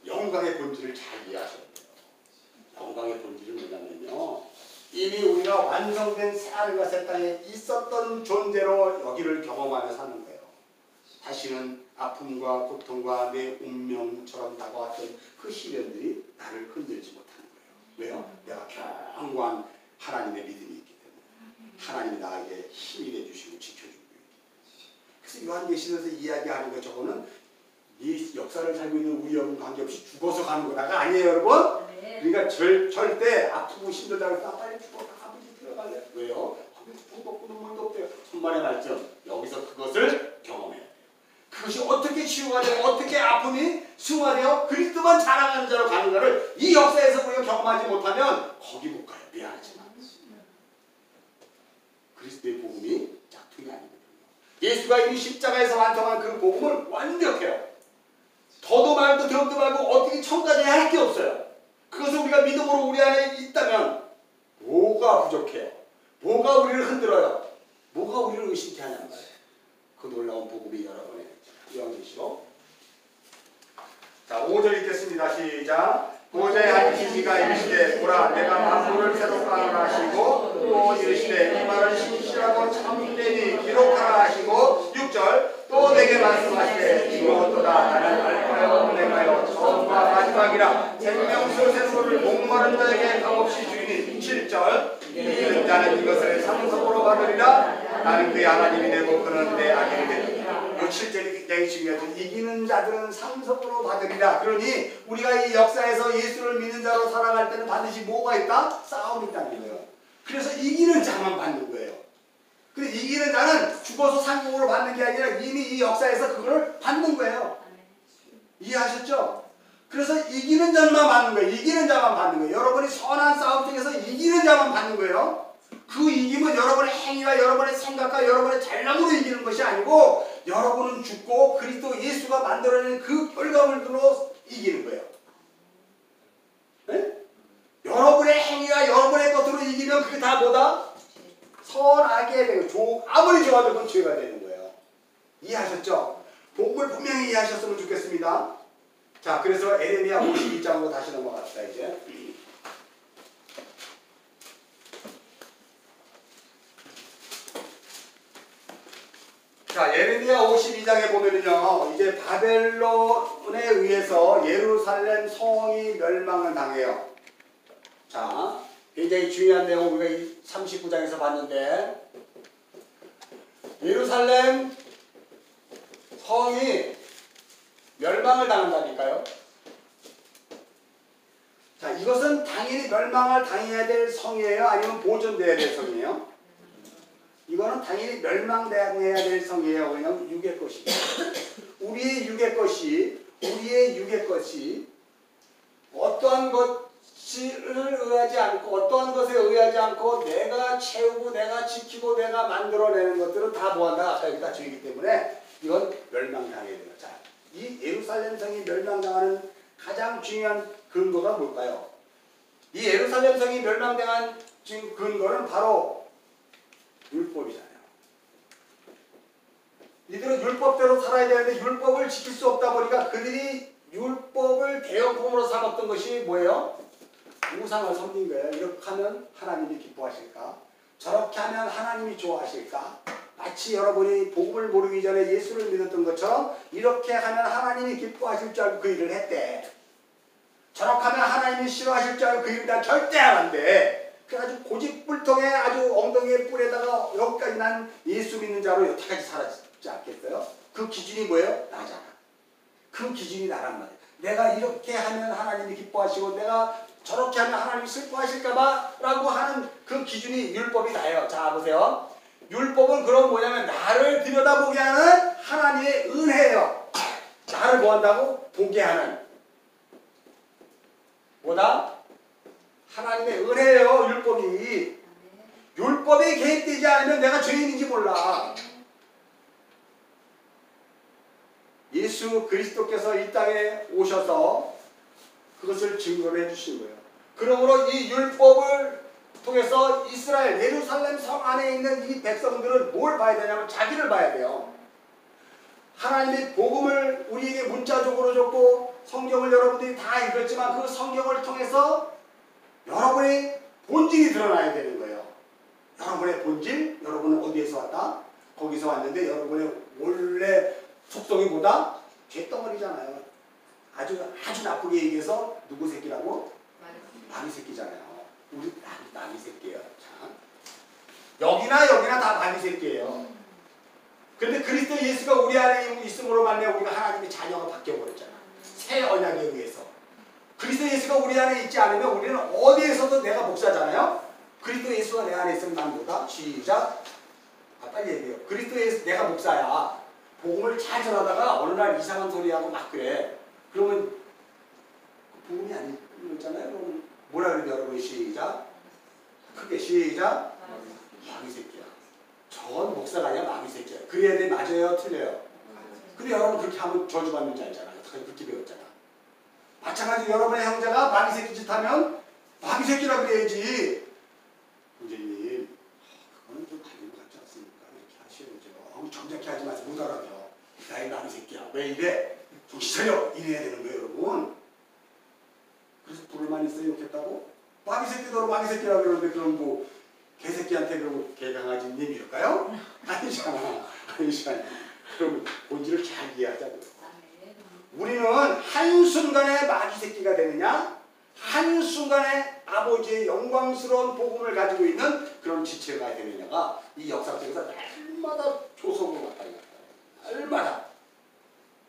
영광의 본질을 잘 이해하셔야 돼요. 영광의 본질은 뭐냐면요, 이미 우리가 완성된 새하늘과 새 땅에 있었던 존재로 여기를 경험하며 사는 거예요. 다시는 아픔과 고통과 내 운명처럼 다가왔던 그 시련들이 나를 흔들지 못하는 거예요. 왜요? 내가 견고한 하나님의 믿음이 있기 때문에. 하나님이 나에게 힘이 돼주시고 지켜주고 있기 때문에. 그래서 요한계시록에서 이야기하는 거 저거는 이 역사를 살고 있는 우리 여러분 관계없이 죽어서 가는 거다가 아니에요, 여러분? 그러니까 절대 아프고 힘들다고 해서 빨리 죽어 아버지 들어갈래. 왜요? 죽도 없고 눈물도 없대요. 천만의 말씀. 여기서 그것을 경험해야 돼요. 그것이 어떻게 치유가 되고 어떻게 아픔이 승화되어 그리스도만 자랑하는 자로 가는가를 이 역사에서 우리가 경험하지 못하면 거기 못 가요. 미안하지만 그리스도의 복음이 짝퉁이 아니거든요. 예수가 이미 십자가에서 완성한 그 복음은 완벽해요. 더도 말도 덜도 말고 어떻게 첨가돼야 할 게 없어요. 그것을 우리가 믿음으로 우리 안에 있다면 뭐가 부족해요? 뭐가 우리를 흔들어요? 뭐가 우리를 의심케 하냐는 거예요. 그 놀라운 복음이 여러분의 요한계시록. 자, 5절 읽겠습니다. 시작. 보좌에 앉으신 이가 이르시되 보라 내가 만물을 새롭게 하라 하시고 또 이르시되 이 말은 신실하고 참되니 기록하라 하시고 6절 또 내게 말씀하시되 이것도다 나는 알파요 오메가요 처음과 마지막이라 생명수 생수를 목마른 자에게 값없이 주리니 7절 이기는 자는 이것을 상속으로 받으리라 나는 그의 하나님이 되고 그는 내 아들이 되리라. 이 7절이 굉장히 중요하죠. 이기는 자들은 상속으로 받으리라. 그러니 우리가 이 역사에서 예수를 믿는 자로 살아갈 때는 반드시 뭐가 있다? 싸움이 있다는 거예요. 그래서 이기는 자만 받는 거예요. 근데 이기는 자는 죽어서 상속으로 받는 게 아니라 이미 이 역사에서 그걸 받는 거예요. 이해하셨죠? 그래서 이기는 자만 받는 거예요. 이기는 자만 받는 거예요. 여러분이 선한 싸움 중에서 이기는 자만 받는 거예요. 그 이김은 여러분의 행위와 여러분의 생각과 여러분의 잘남으로 이기는 것이 아니고 여러분은 죽고 그리스도 예수가 만들어낸 그 결과물로 이기는 거예요. 네? 여러분의 행위와 여러분의 것으로 이기면 그게 다 뭐다? 선하게 되고 아무리 좋아도 그건 죄가 되는 거예요. 이해하셨죠? 복음을 분명히 이해하셨으면 좋겠습니다. 자, 그래서 에레미야 52장으로 다시 넘어갑시다. 이제 자, 예레미야 52장에 보면은요, 이제 바벨론에 의해서 예루살렘 성이 멸망을 당해요. 자, 굉장히 중요한 내용 우리가 이 39장에서 봤는데, 예루살렘 성이 멸망을 당한다니까요. 자, 이것은 당연히 멸망을 당해야 될 성이에요? 아니면 보존돼야 될 성이에요? 이거는 당연히 멸망당해야 될 성이에요. 왜냐하면 육의 것이죠. 우리의 육의 것이 어떠한 것을 의하지 않고 어떠한 것에 의하지 않고 내가 채우고 내가 지키고 내가 만들어내는 것들은 다 뭐한다? 아까 여기 다 주의기 때문에 이건 멸망당해야 돼요. 자, 이 예루살렘 성이 멸망당하는 가장 중요한 근거가 뭘까요? 이 예루살렘 성이 멸망당한 근거는 바로 율법이잖아요. 이들은 율법대로 살아야 되는데 율법을 지킬 수 없다 보니까 그들이 율법을 대형품으로 삼았던 것이 뭐예요? 우상을 섬긴 거예요. 이렇게 하면 하나님이 기뻐하실까? 저렇게 하면 하나님이 좋아하실까? 마치 여러분이 복음을 모르기 전에 예수를 믿었던 것처럼 이렇게 하면 하나님이 기뻐하실 줄 알고 그 일을 했대. 저렇게 하면 하나님이 싫어하실 줄 알고 그 일을 다 절대 안 한대. 그래가지고 고집불통에 아주 엉덩이에 뿔에다가 여기까지 난 예수 믿는 자로 여태까지 살았지 않겠어요? 그 기준이 뭐예요? 나잖아. 그 기준이 나란 말이에요. 내가 이렇게 하면 하나님이 기뻐하시고 내가 저렇게 하면 하나님이 슬퍼하실까봐 라고 하는 그 기준이 율법이 나예요. 자, 보세요. 율법은 그럼 뭐냐면 나를 들여다보게 하는 하나님의 은혜예요. 나를 뭐 한다고? 보게 하는. 뭐다? 하나님의 은혜예요. 율법이. 율법에 개입되지 않으면 내가 죄인인지 몰라. 예수 그리스도께서 이 땅에 오셔서 그것을 증거를 해주신 거예요. 그러므로 이 율법을 통해서 이스라엘 예루살렘 성 안에 있는 이 백성들은 뭘 봐야 되냐면 자기를 봐야 돼요. 하나님의 복음을 우리에게 문자적으로 줬고 성경을 여러분들이 다 읽었지만 그 성경을 통해서 여러분의 본질이 드러나야 되는 거예요. 여러분의 본질, 여러분은 어디에서 왔다? 거기서 왔는데 여러분의 원래 속성이 뭐다? 죄덩어리잖아요. 아주 나쁘게 얘기해서 누구 새끼라고? 마귀 새끼잖아요. 우리 마귀 새끼예요. 자, 여기나 다 마귀 새끼예요. 그런데 그리스도 예수가 우리 안에 있음으로 말미암아 우리가 하나님의 자녀가 바뀌어버렸잖아. 새 언약에 의해서. 그리스도 예수가 우리 안에 있지 않으면 우리는 어디에서도 내가 목사잖아요. 그리스도 예수가 내 안에 있으면 난 뭐다? 시작. 빨리 얘기해요. 그리스도 예수 내가 목사야. 복음을 잘 전하다가 어느 날 이상한 소리하고 막 그래. 그러면 복음이 아니잖아요. 그러면 뭐라 그래요 여러분? 시작. 크게 시작. 마귀 새끼야. 전 목사가 아니라 마귀 새끼야. 그래야 돼. 맞아요? 틀려요? 근데 여러분 그렇게 하면 저주받는 줄 알잖아요. 그렇게 배웠잖아. 마찬가지로 여러분의 형제가 마귀 새끼 짓 하면 마귀 새끼라 그래야지. 형제님 그거는 좀 다른 것 같지 않습니까? 이렇게 하셔야죠. 정작게 하지 마세요. 못 알아요. 야이 마귀 새끼야. 왜 이래? 정신 차려. 이래야 되는 거예요 여러분. 그래서 부를만 있어요 욕했다고? 마귀 새끼도 마귀 새끼라 그러는데 그럼 뭐 개새끼한테 그러고 개강아지님 이럴까요? 아니잖아. 그럼 본질을 잘 이해하자고. 우리는 한순간에 마귀 새끼가 되느냐 한순간에 아버지의 영광스러운 복음을 가지고 있는 그런 지체가 되느냐가 이 역사 속에서 날마다 조성으로 왔다 갔다. 날마다.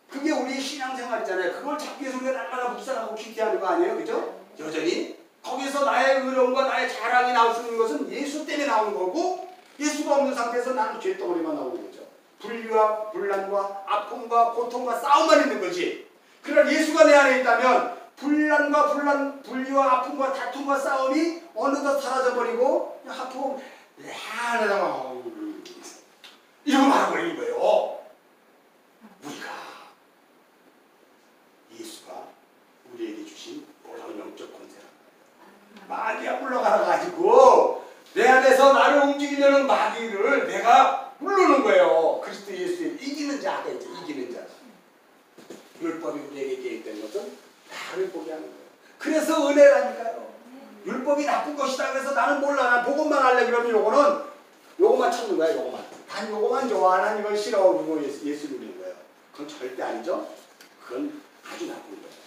그게 우리의 신앙생활이잖아요. 그걸 잡기 위해서 우리가 날마다 묵상하고 퀴티하는 거 아니에요? 그죠? 여전히 거기서 나의 의로움과 나의 자랑이 나올 수 있는 것은 예수 때문에 나오는 거고 예수가 없는 상태에서 나는 죄덩어리만 나오는 거죠. 분리와 분란과 아픔과 고통과 싸움만 있는 거지. 그러나 예수가 내 안에 있다면 분리와 아픔과 다툼과 싸움이 어느덧 사라져버리고 하품 이러고 말아버리는 거예요. 우리가 예수가 우리에게 주신 놀라운 영적 권세란 말이에요. 마귀가 물러가가지고 내 안에서 나를 움직이려는 마귀를 내가 물르는 거예요. 그리스도 예수의 이기는 자, 아까 했죠. 이기는 자. 율법이 우리에게 개입된 것은 나를 보게 하는 거예요. 그래서 은혜라니까요. 율법이 나쁜 것이다. 그래서 나는 몰라. 난 복음만 할래. 그러면 요거만 찾는 거야. 요거만. 단 요거만 좋아. 하나님을 싫어하고 예수 믿는 거예요. 그건 절대 아니죠. 그건 아주 나쁜 거예요.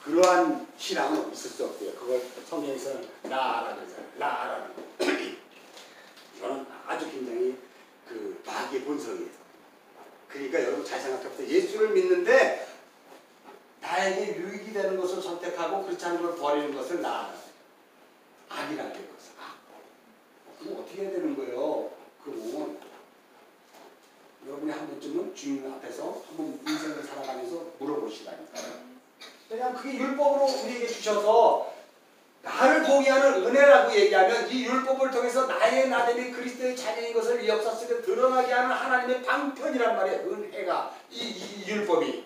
그러한 신앙은 있을 수 없고요. 그걸 성경에서는 나라는 거. 이거는 아주 굉장히 그 마귀의 본성이에요. 그러니까 여러분 잘 생각해보세요. 예수를 믿는데 나에게 유익이 되는 것을 선택하고 그렇지 않은 걸 버리는 것을 악이라는 것을. 그럼 어떻게 해야 되는 거예요? 그러면 여러분이 한 번쯤은 주인 앞에서 한번 인생을 살아가면서 물어보시라니까요. 그냥 그게 율법으로 우리에게 주셔서 나를 보게 하는 은혜라고 얘기하면 이 율법을 통해서 나의 나됨이 그리스도의 자녀인 것을 이 역사 속에 드러나게 하는 하나님의 방편이란 말이에요. 은혜가 이 율법이.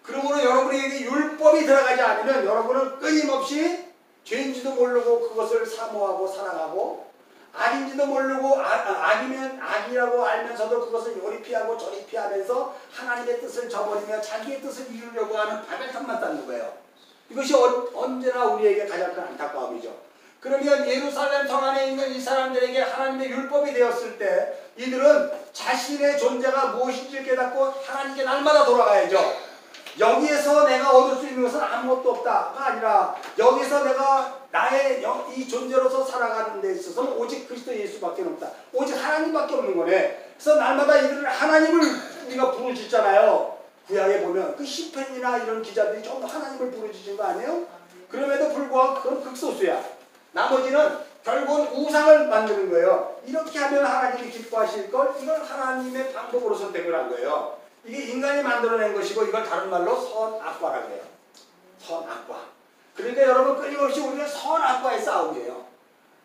그러므로 여러분에게 율법이 들어가지 않으면 여러분은 끊임없이 죄인지도 모르고 그것을 사모하고 사랑하고 악인지도 모르고 악이면 악이라고 알면서도 그것을 요리 피하고 저리 피하면서 하나님의 뜻을 저버리며 자기의 뜻을 이루려고 하는 바벨탑만 쌓는 거예요. 이것이 언제나 우리에게 가장 큰 안타까움이죠. 그러면 예루살렘 성 안에 있는 이 사람들에게 하나님의 율법이 되었을 때 이들은 자신의 존재가 무엇인지 깨닫고 하나님께 날마다 돌아가야죠. 여기에서 내가 얻을 수 있는 것은 아무것도 없다가 아니라 여기서 내가 나의 이 존재로서 살아가는 데 있어서는 오직 그리스도 예수밖에 없다. 오직 하나님밖에 없는 거네. 그래서 날마다 이들을 하나님을 우리가 부르짖잖아요. 구약에 보면 그 시편이나 이런 기자들이 전부 하나님을 부르짖은 거 아니에요? 그럼에도 불구하고 그건 극소수야. 나머지는 결국은 우상을 만드는 거예요. 이렇게 하면 하나님이 기뻐하실 걸 이걸 하나님의 방법으로 선택을 한 거예요. 이게 인간이 만들어낸 것이고 이걸 다른 말로 선악과라고 해요. 선악과. 그러니까 여러분 끊임없이 우리는 선악과의 싸움이에요.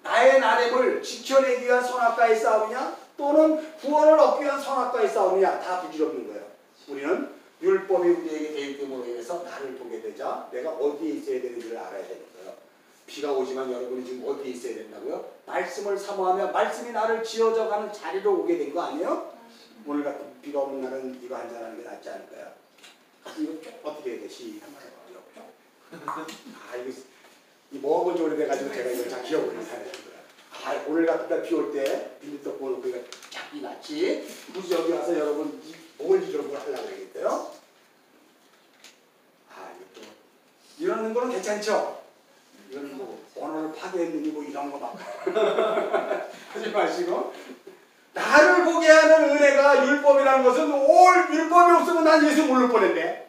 나의 나됨을 지켜내기 위한 선악과의 싸움이냐 또는 구원을 얻기 위한 선악과의 싸움이냐 다 부질없는 거예요. 우리는 율법이 우리에게 대입됨으로 인해서 나를 보게 되자 내가 어디에 있어야 되는지를 알아야 되는 거예요. 비가 오지만 여러분이 지금 어디에 있어야 된다고요? 말씀을 사모하며 말씀이 나를 지어져가는 자리로 오게 된 거 아니에요? 오늘 같은 비가 오는 날은 이거 한잔하는 게 낫지 않을까요? 이거 쭉 어떻게 해야 돼? 한번 해봐요. 이거 이 먹은 지 오래돼가지고 제가 이걸 잘 기억을 못하는 거야. 오늘 같은 날 비 올 때 빈대떡 보놓고 이거 잡기 낫지. 굳이 여기 와서 여러분 뭘 이런 걸 하려고 그러겠어요? 이것도 이러는 거는 괜찮죠? 이건 뭐 언어를 파괴했느니 뭐 이런 거 막 하지 마시고 나를 보게 하는 은혜가 율법이라는 것은 올 율법이 없으면 난 예수 모를 뻔했네.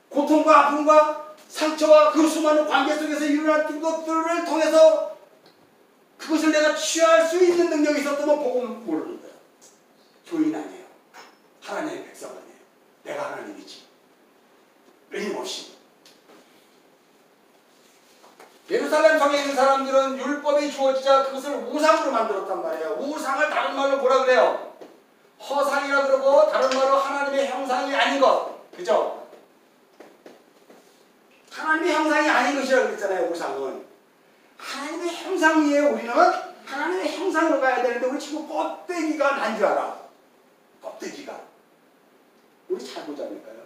고통과 아픔과 상처와 그 수많은 관계 속에서 일어났던 것들을 통해서 그것을 내가 취할 수 있는 능력이 있었다면 보고 모르는 거야. 교인 아니에요. 하나님의 백성 아니에요. 내가 하나님이지. 끊임없이. 예루살렘 성에 있는 사람들은 율법이 주어지자 그것을 우상으로 만들었단 말이에요. 우상을 다른 말로 뭐라 그래요? 허상이라 그러고 다른 말로 하나님의 형상이 아닌 것. 그죠? 하나님의 형상이 아닌 것이라고 그랬잖아요. 우상은. 하나님의 형상이에요. 우리는 하나님의 형상으로 가야 되는데 우리 친구 껍데기가 난 줄 알아. 껍데기가. 우리 잘 보지 않을까요?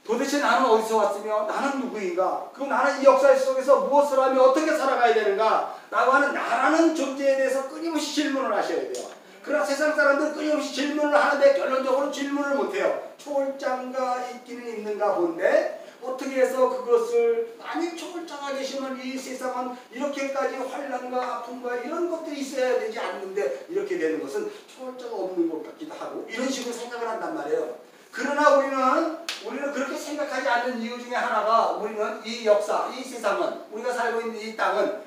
도대체 나는 어디서 왔으며 나는 누구인가? 그리고 나는 이 역사 속에서 무엇을 하며 어떻게 살아가야 되는가? 라고 하는 나라는 존재에 대해서 끊임없이 질문을 하셔야 돼요. 그러나 세상 사람들은 끊임없이 질문을 하는데 결론적으로 질문을 못해요. 초월장가 있기는 있는가 본데 어떻게 해서 그것을 만일 초월자가 계시면 이 세상은 이렇게까지 환난과 아픔과 이런 것들이 있어야 되지 않는데 이렇게 되는 것은 초월자가 없는 것 같기도 하고 이런 식으로 생각을 한단 말이에요. 그러나 우리는 그렇게 생각하지 않는 이유 중에 하나가 우리는 이 역사, 이 세상은 우리가 살고 있는 이 땅은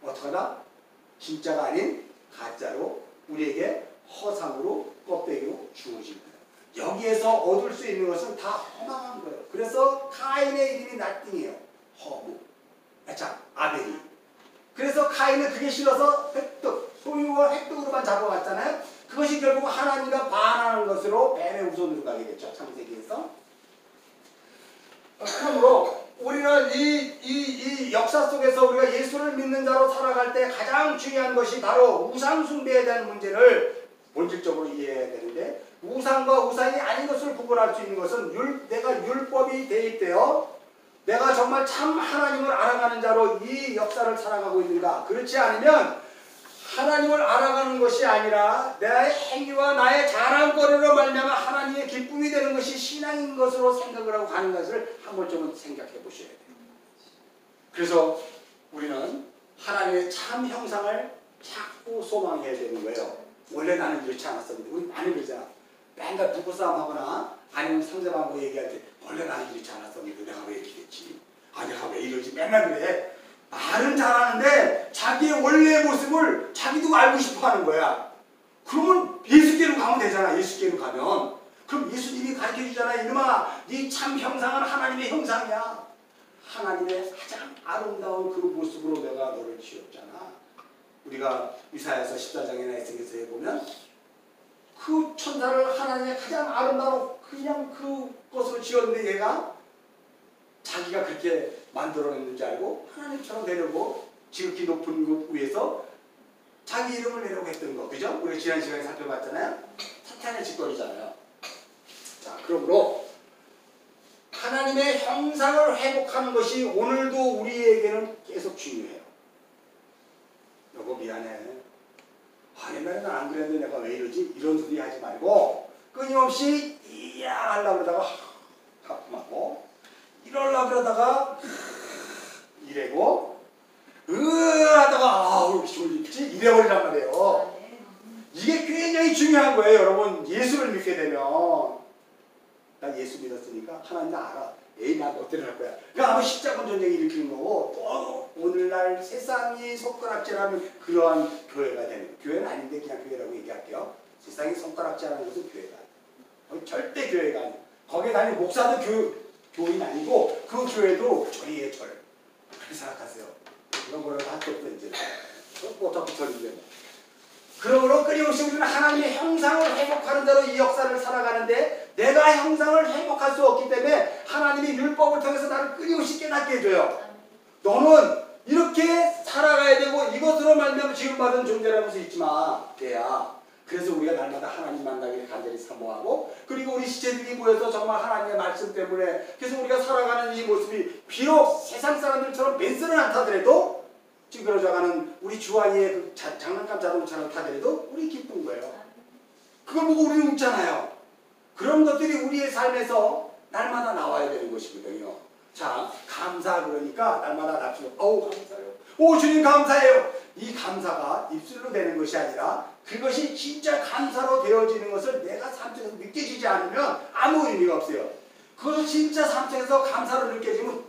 어떡하나? 진짜가 아닌 가짜로 우리에게 허상으로 껍데기로 주어진 거예요. 여기에서 얻을 수 있는 것은 다 허망한 거예요. 그래서 카인의 이름이 나띵이에요. 허무. 아벨이. 그래서 카인은 그게 싫어서 획득, 소유와 획득으로만 잡아왔잖아요. 그것이 결국 하나님과 반하는 것으로 뱀의 우선으로 가게 됐죠. 창세기에서. 그러므로 우리는 이 역사 속에서 우리가 예수를 믿는 자로 살아갈 때 가장 중요한 것이 바로 우상 숭배에 대한 문제를 본질적으로 이해해야 되는데 우상과 우상이 아닌 것을 구분할 수 있는 것은 내가 율법이 대입되어 내가 정말 참 하나님을 알아가는 자로 이 역사를 살아가고 있는가. 그렇지 않으면 하나님을 알아가는 것이 아니라 나의 행위와 나의 자랑거리로 말미암아 하나님의 기쁨이 되는 것이 신앙인 것으로 생각을 하고 가는 것을 한 번쯤은 생각해 보셔야 돼요. 그래서 우리는 하나님의 참 형상을 자꾸 소망해야 되는 거예요. 원래 나는 이렇지 않았었는데 우리 많이 그러잖아. 맨날 부부싸움하거나 아니면 상대방하고 얘기할 때 원래 나는 이렇지 않았었는데 내가 왜 이렇게 됐지? 내가 왜 이러지? 맨날 그래. 말은 잘하는데 자기의 원래의 모습을 자기도 알고 싶어 하는 거야. 그러면 예수께로 가면 되잖아. 예수께로 가면. 그럼 예수님이 가르쳐주잖아. 이놈아, 네 참 형상은 하나님의 형상이야. 하나님의 가장 아름다운 그 모습으로 내가 너를 지었잖아. 우리가 이사야서 14장이나 에스겔서에 보면 그 천사를 하나님의 가장 아름다운 그냥 그것으로 지었는데 얘가 자기가 그렇게 만들어냈는지 알고 하나님처럼 되려고 지극히 높은 곳 위에서 자기 이름을 내려고 했던 거. 그죠? 우리가 지난 시간에 살펴봤잖아요. 사탄의 짓거리잖아요. 자, 그러므로 하나님의 형상을 회복하는 것이 오늘도 우리에게는 계속 중요해요. 여보 미안해. 옛날에는 안 그랬는데 내가 왜 이러지? 이런 소리 하지 말고 끊임없이 이야 하려고 그러다가 가끔하고 이러려고 그러다가 이래고 하다가 아우 졸립지? 이래버리란 말이에요. 이게 굉장히 중요한 거예요. 여러분 예수를 믿게 되면 나 예수 믿었으니까 하나님 나 알아. 에이 나 어떻게 할 거야. 그러니까 아마 십자군 전쟁이 일으키는 거고 또 오늘날 세상이 손가락질하는 그러한 교회가 되는 거예요. 교회는 아닌데 그냥 교회라고 얘기할게요. 세상이 손가락질하는 것은 교회가 아니에요. 절대 교회가 아니에요. 거기에 다니는 목사도 교인 아니고 그 교회도 절이에요, 절. 그렇게 생각하세요. 이런 거라도 할 수 없어 이제. 어차피 절인데. 그러므로 끊임없이 우리는 하나님의 형상을 회복하는 대로 이 역사를 살아가는데 내가 형상을 회복할 수 없기 때문에 하나님이 율법을 통해서 나를 끊임없이 깨닫게 해줘요. 너는 이렇게 살아가야 되고 이것으로 말미암아 지음받은 존재라면서 잊지 마. 얘야. 그래서 우리가 날마다 하나님 만나기를 간절히 사모하고 그리고 우리 시체들이 모여서 정말 하나님의 말씀 때문에 그래서 우리가 살아가는 이 모습이 비록 세상 사람들처럼 벤츠는 안 타더라도 찌그러져가는 우리 주환이의 그 장난감 자동차를 타더라도 우리 기쁜 거예요. 그걸 보고 우리는 웃잖아요. 그런 것들이 우리의 삶에서 날마다 나와야 되는 것이거든요. 자, 감사 그러니까 날마다 납치고 어우 감사해요. 오 주님 감사해요. 이 감사가 입술로 되는 것이 아니라 그것이 진짜 감사로 되어지는 것을 내가 삶 속에서 느껴지지 않으면 아무 의미가 없어요. 그것을 진짜 삶 속에서 감사로 느껴지면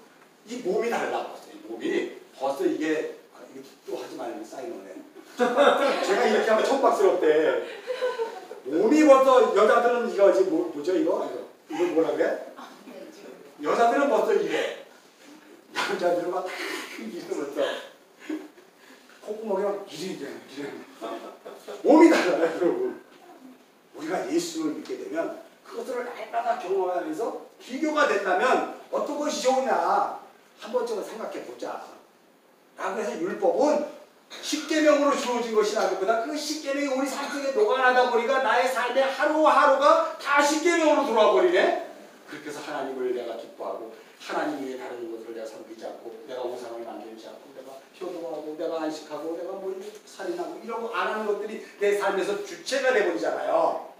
이 몸이 달라붙어요. 이 몸이 벌써 이게 또 하지 말면 사인오네. 제가 이렇게 하면 촌박스럽대. 몸이 벌써 여자들은 이거지 뭐죠 이거 뭐라 그래? 여자들은 벌써 이래. 남자들은 막 이래 벌써 콧구멍이 막 이래. 몸이 달라요 여러분. 우리가 예수를 믿게 되면 그것들을 날마다 경험하면서 비교가 된다면 어떤 것이 좋으냐 한 번쯤은 생각해 보자. 라고 해서 율법은 십계명으로 주어진 것이라기보다 그 십계명이 우리 삶 속에 녹아나다 보니까 나의 삶의 하루하루가 다 십계명으로 돌아와 버리네. 그렇게 해서 하나님을 내가 기뻐하고 하나님 위에 다른 것을 내가 섬기지 않고 내가 우상을 만들지 않고 내가 효도하고 내가 안식하고 내가 뭐 살인하고 이런 거 안 하는 것들이 내 삶에서 주체가 돼버리잖아요.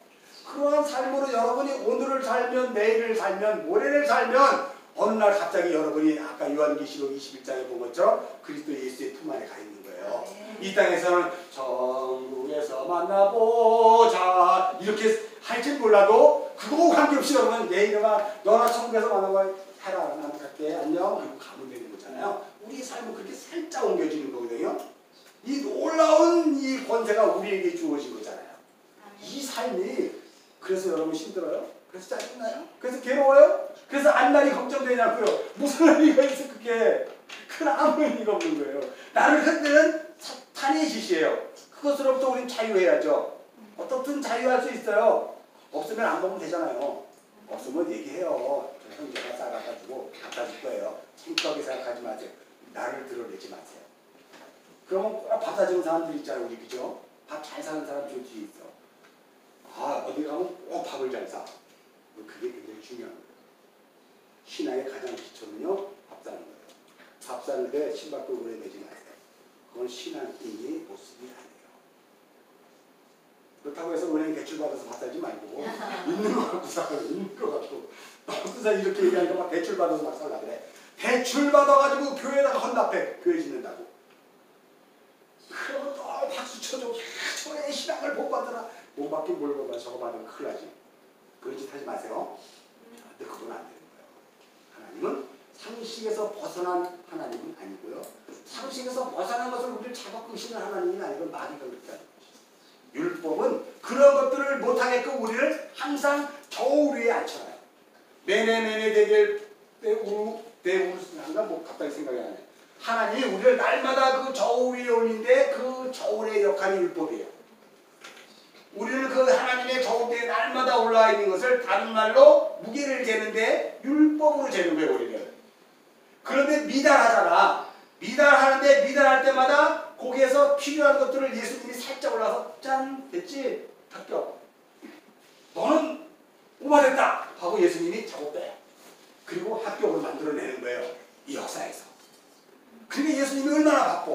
그러한 삶으로 여러분이 오늘을 살면 내일을 살면 모레를 살면 어느 날 갑자기 여러분이 아까 요한계시록 21장에 본 것처럼 그리스도 예수의 품 안에 가 있는 거예요. 이 땅에서는 천국에서 만나보자 이렇게 할지 몰라도 그거 관계없이 여러분 내일이나 너나 천국에서 만나봐 해라 나는 갈게 안녕 그리고 가면 되는 거잖아요. 우리 삶은 그렇게 살짝 옮겨지는 거거든요. 이 놀라운 이 권세가 우리에게 주어진 거잖아요. 이 삶이 그래서 여러분 힘들어요? 그래서 짜증나요? 그래서 괴로워요? 그래서 앞날이 걱정되냐고요? 무슨 의미가 있어 그게? 그건 아무 의미가 없는 거예요. 나를 흔드는 사탄의 짓이에요. 그것으로부터 우리는 자유해야죠. 어떻든 자유할 수 있어요. 없으면 안 먹으면 되잖아요. 없으면 얘기해요. 저 형제가 싸가지고 갖다 줄 거예요. 창피하게 생각하지 마세요. 나를 드러내지 마세요. 그러면 꼭 밥 사주는 사람들 있잖아요. 우리 그죠? 밥 잘 사는 사람 좋지 있어. 아 어디 가면 꼭 밥을 잘 사. 그게 굉장히 중요한 거예요. 신앙의 가장 기초는요 밥 사는 거예요. 밥 사는데 신발도 오래 매지 마세요. 그건 신앙인의 모습이 아니에요. 그렇다고 해서 은행 대출 받아서 밥 사지 말고 있는 거 갖고 사요. 있는 거 갖고 무슨 이렇게 얘기하니까 막 대출 받아서 막 살라 그래. 대출 받아가지고 교회에다가 헌납해. 교회 짓는다고. 그러면 또 박수 쳐줘. 저의 신앙을 복 받으라. 못 받긴 뭘 받아. 저거 받으면 큰일 나지. 그런 짓 하지 마세요. 근데 그건 안 되는 거예요. 하나님은 상식에서 벗어난 하나님은 아니고요. 상식에서 벗어난 것을 우리를 잡아 끄시는 하나님이 아니고 마귀가 그렇다는 것이죠. 율법은 그런 것들을 못하게끔 우리를 항상 저울 위에 앉혀놔요. 매네매네 대결 대우르스한가 뭐 갑자기 생각이 안 나요. 하나님이 우리를 날마다 그 저울 위에 올리는데 그 저울의 역할이 율법이에요. 우리는 그 하나님의 저울대에 날마다 올라와 있는 것을 다른 말로 무게를 재는데 율법으로 재는 거예요 우리는. 그런데 미달하잖아. 미달하는데 미달할 때마다 거기에서 필요한 것들을 예수님이 살짝 올라서 짠 됐지? 합격. 너는 오바됐다 하고 예수님이 잡고 빼. 그리고 합격을 만들어내는 거예요. 이 역사에서. 근데 예수님이 얼마나 바빠.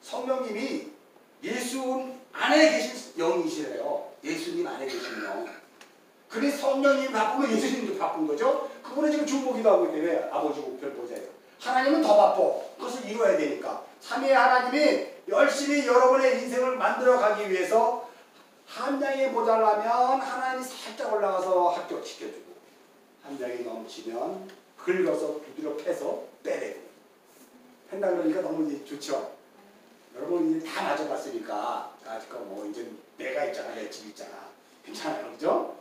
성령님이 예수 안에 계신 영이시래요. 예수님 안에 계신 영. 그래서 성령님이 바쁘면 예수님도 바쁜 거죠. 그분은 지금 중보기도 하고 있는데 아버지 목표를 보자요. 하나님은 더 바빠. 그것을 이루어야 되니까. 삼위의 하나님이 열심히 여러분의 인생을 만들어가기 위해서 한 장이 모자라면 하나님이 살짝 올라가서 합격시켜주고 한 장이 넘치면 긁어서 두드려 패서 빼내고 한다 그러니까 너무 좋죠. 여러분 이제 다 맞아봤으니까 아직까 뭐 이제 내가 있잖아 내 집 있잖아 괜찮아요 그죠?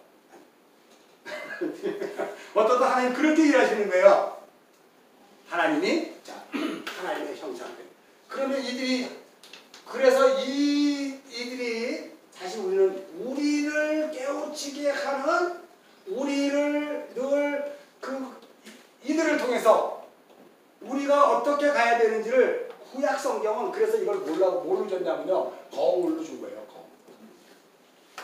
어떤 하나님 그렇게 일하시는 거예요. 하나님이 자 하나님의 형상들. 그러면 그래서 이들이 사실 우리를 깨우치게 하는 우리를 늘 이들을 통해서 우리가 어떻게 가야 되는지를 구약 성경은 그래서 이걸 뭘로 줬냐면요. 거울로 준 거예요. 거울.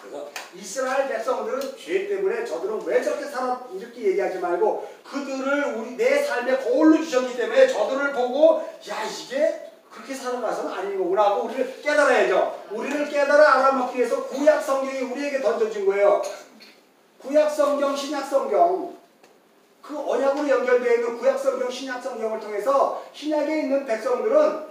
그래서 이스라엘 백성들은 죄 때문에 저들은 왜 저렇게 살아 이렇게 얘기하지 말고 그들을 내 삶의 거울로 주셨기 때문에 저들을 보고 야 이게 그렇게 살아가서는 아닌 거구나 하고 우리를 깨달아야죠. 우리를 깨달아 알아먹기 위해서 구약 성경이 우리에게 던져진 거예요. 구약 성경, 신약 성경 그 언약으로 연결되어 있는 구약 성경, 신약 성경을 통해서 신약에 있는 백성들은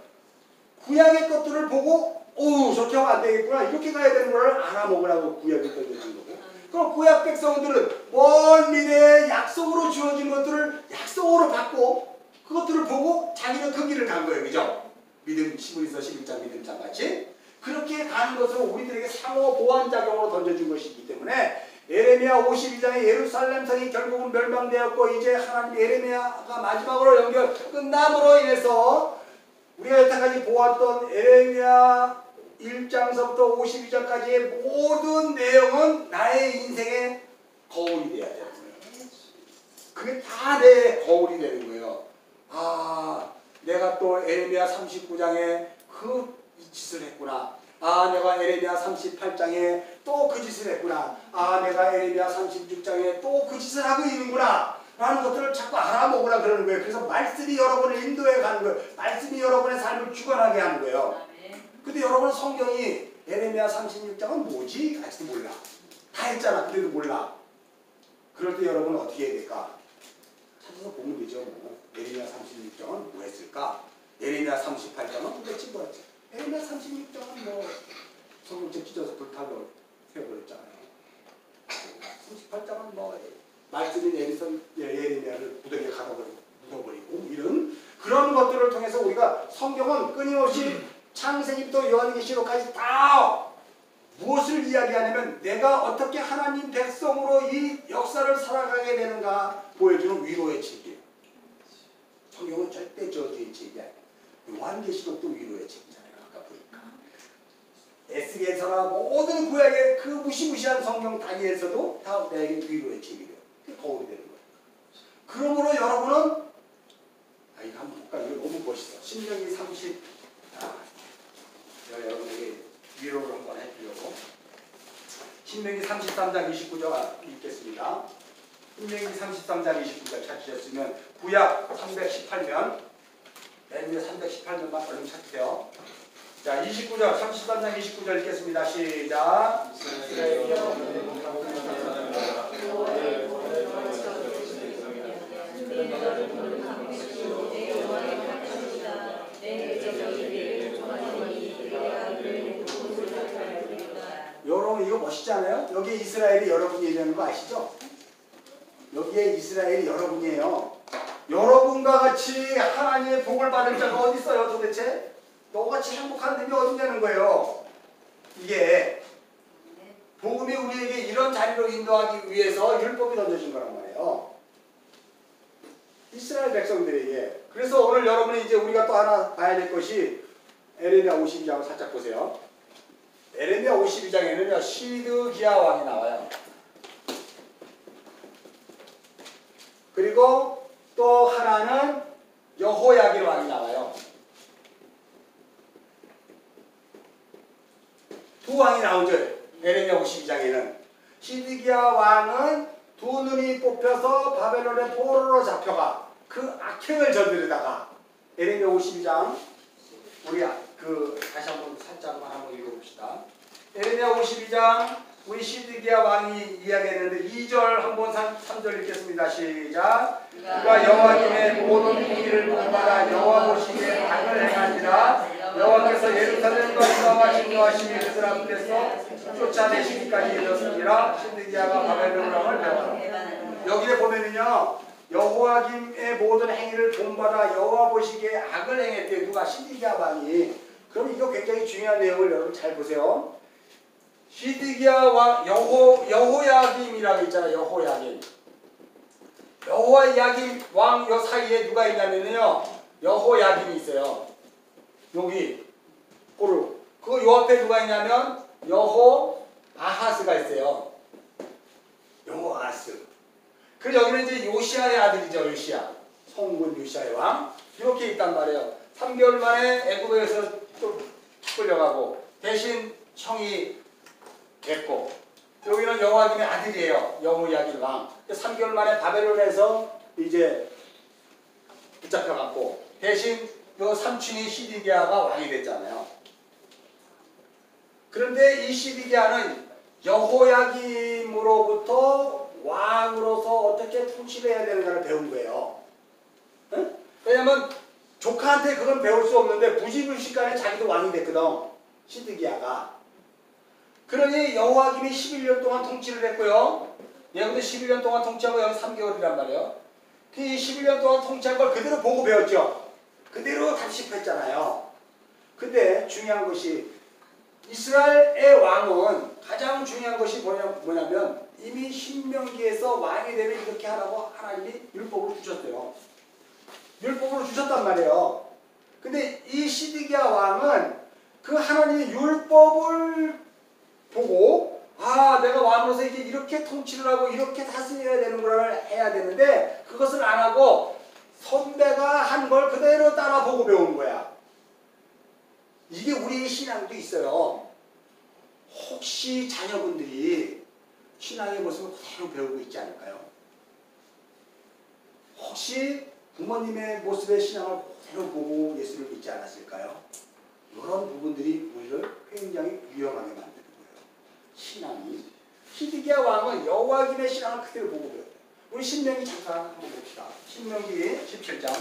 구약의 것들을 보고 오 저렇게 하면 안 되겠구나 이렇게 가야 되는 걸 알아먹으라고 구약이 던져진 거고 그럼 구약 백성들은 먼 미래에 약속으로 주어진 것들을 약속으로 받고 그것들을 보고 자기는 그 길을 간 거예요. 그죠? 믿음 11서 11장 믿음장 같이 그렇게 가는 것으로 우리들에게 상호 보완작용으로 던져진 것이기 때문에 예레미야 52장의 예루살렘 성이 결국은 멸망되었고 이제 하나님 예레미야가 마지막으로 끝남으로 인해서 우리가 여태까지 보았던 예레미야 1장서부터 52장까지의 모든 내용은 나의 인생의 거울이 되어야 되는 거예요. 그게 다 내 거울이 되는 거예요. 아 내가 또 예레미야 39장에 그 짓을 했구나. 아 내가 예레미야 38장에 또 그 짓을 했구나. 아 내가 예레미야 36장에 또 그 짓을 하고 있는구나 라는 것들을 자꾸 알아먹으라 그러는 거예요. 그래서 말씀이 여러분을 인도해 가는 거예요. 말씀이 여러분의 삶을 주관하게 하는 거예요. 근데 여러분 성경이 예레미야 36장은 뭐지? 아직도 몰라. 다 했잖아. 그래도 몰라. 그럴 때 여러분은 어떻게 해야 될까? 찾아서 보면 되죠. 뭐. 예레미야 36장은 뭐 했을까? 예레미야 38장은 도대체 뭐였지? 예레미야 36장은 뭐 성경책 찢어서 불타고 세워버렸잖아요. 38장은 뭐 말씀인 예레미야를 구덩이에 가둬버리고 묻어버리고 이런 그런 것들을 통해서 우리가 성경은 끊임없이 창세기부터 요한계시록까지 다 무엇을 이야기하냐면 내가 어떻게 하나님 백성으로 이 역사를 살아가게 되는가 보여주는 위로의 책이에요. 성경은 절대 저주의 책이 아니에요. 요한계시록도 위로의 책이잖아요. 아까 보니까. 에스겔서나 모든 구약의 그 무시무시한 성경 단위에서도 다 내게 위로의 책이래요. 그게 거울이 되는 거예요. 그러므로 여러분은 이거 한번 볼까? 이거 너무 멋있어. 신명기 30 제가 여러분에게 위로를 한번 해주려고 신명기 33장 29절 읽겠습니다. 신명기 33장 29절 찾으셨으면 구약 318면 예레미야 318면만 얼른 찾으세요. 자 29절 33장 29절 읽겠습니다. 시작. 여러분 이거 멋있지 않아요? 여기에 이스라엘이 여러분이 얘기하는 거 아시죠? 여기에 이스라엘이 여러분이에요. 여러분과 같이 하나님의 복을 받을 자가 어디 있어요 도대체? 너같이 행복한 놈이 어디냐는 거예요. 이게 복음이 우리에게 이런 자리로 인도하기 위해서 율법이 던져진 거란 말이에요. 이스라엘 백성들에게. 그래서 오늘 여러분이 이제 우리가 또 하나 봐야 될 것이 예레미야 52장을 살짝 보세요. 예레미야 52장에는요 시드기야 왕이 나와요. 그리고 또 하나는 여호야긴 왕이 나와요. 두 왕이 나오죠. 예레미야 52장에는 시드기야 왕은 두 눈이 뽑혀서 바벨론의 포로로 잡혀가 그 악행을 저지르다가 예레미야 52장 우리 다시 한번 살짝만 한번 읽어봅시다. 예레미야 52장 우리 시드기야 왕이 이야기했는데 2절 한번 3절 읽겠습니다. 시작. 그가 여호와님의 모든 행위를 본받아 여호와 보시기에 악을 행하니라. 여호와께서 예루살렘과 유다와 진노하시며 그들 앞에서 쫓아내시기까지 이르렀으니라. 시드기야가 바벨론 왕을 배웠다. 여기에 보면은요 여호와김의 모든 행위를 본받아 여호와 보시기에 악을 행했대. 누가? 시드기야 왕이. 그럼 이거 굉장히 중요한 내용을 여러분 잘 보세요. 시드기야 왕 여호야김이라고 있잖아요. 여호야김. 여호야김 왕 요 사이에 누가 있냐면요. 여호야김이 있어요. 여기 포르. 그 요 앞에 누가 있냐면 여호아하스가 있어요. 여호아하스. 그리고 여기는 이제 요시아의 아들이죠. 요시아. 성군 요시아의 왕. 이렇게 있단 말이에요. 3개월 만에 애굽에서 또 끌려가고 대신 형이 됐고 여기는 여호야김의 아들이에요. 여호야김 왕. 3개월 만에 바벨론에서 이제 붙잡혀갖고 대신 그 삼촌이 시디기야가 왕이 됐잖아요. 그런데 이 시디기야는 여호야김으로부터 왕으로서 어떻게 통치를 해야 되는가를 배운 거예요. 응? 왜냐면 조카한테 그건 배울 수 없는데 부지불식간에 자기도 왕이 됐거든. 시드기야가. 그러니 여호야김이 11년 동안 통치를 했고요. 얘도 11년 동안 통치하고 여기 3개월이란 말이에요. 그 11년 동안 통치한 걸 그대로 보고 배웠죠. 그대로 답습했잖아요. 근데 중요한 것이 이스라엘의 왕은 가장 중요한 것이 뭐냐면 이미 신명기에서 왕이 되면 이렇게 하라고 하나님이 율법으로 주셨어요. 율법으로 주셨단 말이에요. 근데 이 시드기야 왕은 그 하나님의 율법을 보고 아 내가 왕으로서 이제 이렇게 통치를 하고 이렇게 다스려야 되는 걸 해야 되는데 그것을 안 하고 선배가 한 걸 그대로 따라 보고 배우는 거야. 이게 우리 신앙도 있어요. 혹시 자녀분들이 신앙의 모습을 그대로 배우고 있지 않을까요? 혹시 부모님의 모습의 신앙을 그대로 보고 예수를 믿지 않았을까요? 이런 부분들이 우리를 굉장히 위험하게 만드는 거예요. 신앙이. 시드기야 왕은 여호야김의 신앙을 그대로 보고 배웠어요. 우리 신명기 잠깐 한번 봅시다. 신명기 17장.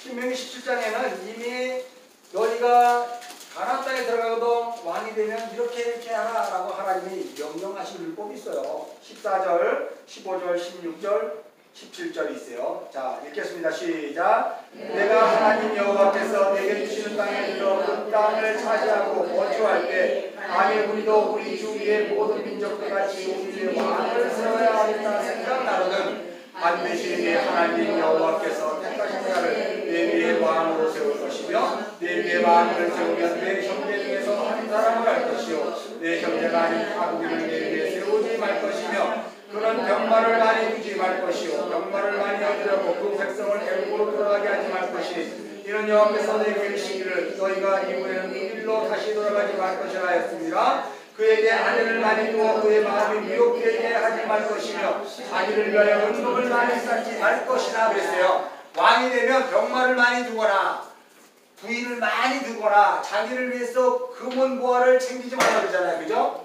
신명기 17장에는 이미 너희가 가나안 땅에 들어가거든 왕이 되면 이렇게 하라라고 하나님이 명령하신 율법이 있어요. 14절, 15절, 16절, 17절이 있어요. 자, 읽겠습니다. 시작. 내가 하나님 여호와께서 내게 주시는 땅에 들어 그 땅을 차지하고 거주할 때 만일 우리도 우리 주위의 모든 민족과 같이 우리의 왕을 세워야 하겠다 생각나거든 반드시 내 하나님 여호와께서 택하신 자를 내 위에 왕으로 세울 것이며 내 위에 왕을 세우면 내 형제 중에서 한 사람을 할 것이요 내 형제가 아닌 하국인을 내 위에 세우지 말 것이며 그런 병마를 많이 두지 말 것이요 병마를 많이 얻으려고 그 백성을 애굽으로 돌아가게 하지 말 것이니 이는 여호와께서 내게 이르시기를 너희가 이후에는 그 길로 다시 돌아가지 말 것이라 하였습니다. 그에게 아내를 많이 두어 그의 마음이 미혹되게 하지 말 것이며 자기를 위하여 은금을 많이 쌓지 말 것이라 그랬어요. 왕이 되면 병마를 많이 두거나 부인을 많이 두거나 자기를 위해서 금은 보화를 챙기지 말라 그러잖아요. 그죠?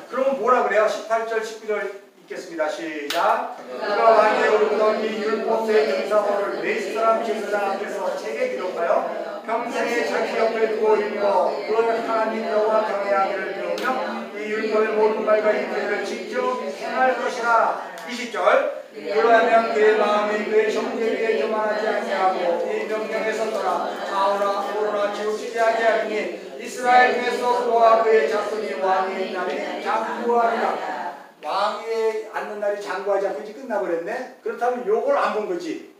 그러면 뭐라 그래요? 18절 19절 읽겠습니다. 시작. 그가 왕위에 오르던 이 율법서의 등사본을 네 사람 제사장 앞에서 책에 기록하여 평생에 자기 옆에 두고 읽어 그런 하나님 여호와 경외하기를 배우며 이 율법의 모든 말과 이들을 직접 행할 것이라. 20절. 그러하면 그의 마음이 그의 형제에게 교만하지 아니하고 이 명령에서 떠나 좌우나 우로나 치우치지 아니하니 이스라엘 중에서 그와 그의 자손이 왕위에 있는 날이 장구하리라. 왕위에 앉는 날이 장구하지 않고 이제 끝나버렸네. 그렇다면 요걸 안 본 거지.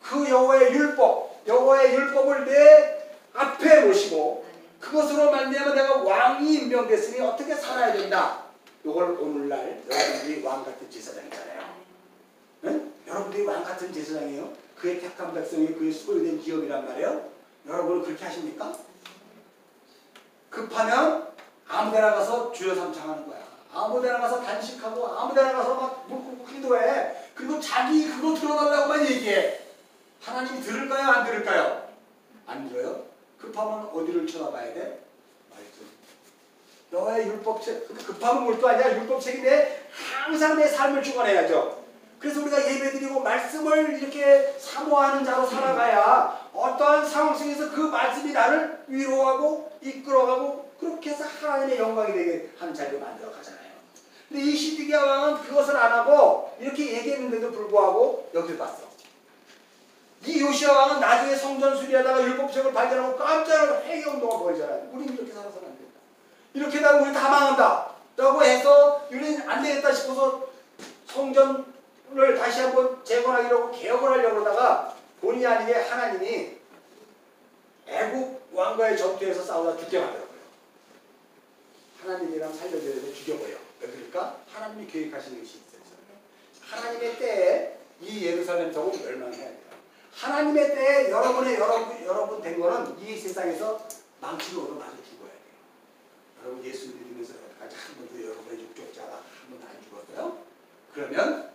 그 여호와의 율법, 여호와의 율법을 내 앞에 모시고 그것으로 말미암아 내가 왕이 임명됐으니 어떻게 살아야 된다. 요걸 오늘날 여러분들이 왕 같은 제사장이잖아요. 응? 여러분들이 왕 같은 제사장이에요. 그의 택한 백성이 그의 소유된 기업이란 말이에요. 여러분은 그렇게 하십니까? 급하면 아무데나 가서 주여 삼창하는 거야. 아무데나 가서 단식하고 아무데나 가서 막 묵고 기도해. 그리고 자기 그거 들어달라고만 얘기해. 하나님이 들을까요? 안 들을까요? 안 들어요? 급하면 어디를 쳐다봐야 돼? 말씀. 너의 율법책. 급하면 뭘또 아니야? 율법책인데 항상 내 삶을 주관해야죠. 그래서 우리가 예배드리고 말씀을 이렇게 사모하는 자로 살아가야 어떠한 상황 속에서 그 말씀이 나를 위로하고 이끌어가고 그렇게 해서 하나님의 영광이 되게 하는 자리로 만들어 가잖아요. 근데 이 시드기야 왕은 그것을 안 하고 이렇게 얘기했는데도 불구하고 여기를 봤어. 이 요시야 왕은 나중에 성전 수리하다가 율법책을 발견하고 깜짝 놀라서 회개운동을 벌이잖아요. 우리는 이렇게 살아서는 안 된다. 이렇게 되면 우리 다 망한다 라고 해서 우리는 안 되겠다 싶어서 성전을 다시 한번 재건하려고 개혁을 하려고 하다가 본의 아니게 하나님이 애국 왕과의 전투에서 싸우다 죽게 만들어버려요. 하나님이랑 살려줘야 돼 죽여버려. 왜 그럴까? 하나님이 계획하시는 것이 있어요. 하나님의 때에 이 예루살렘 성을 멸망해야 돼요. 하나님의 때에 여러분 된 거는 이 세상에서 망치로 얻어맞아 죽어야 돼요. 여러분 예수 믿으면서 아직 한 번도 여러분의 육족자가 한 번도 안 죽었어요? 그러면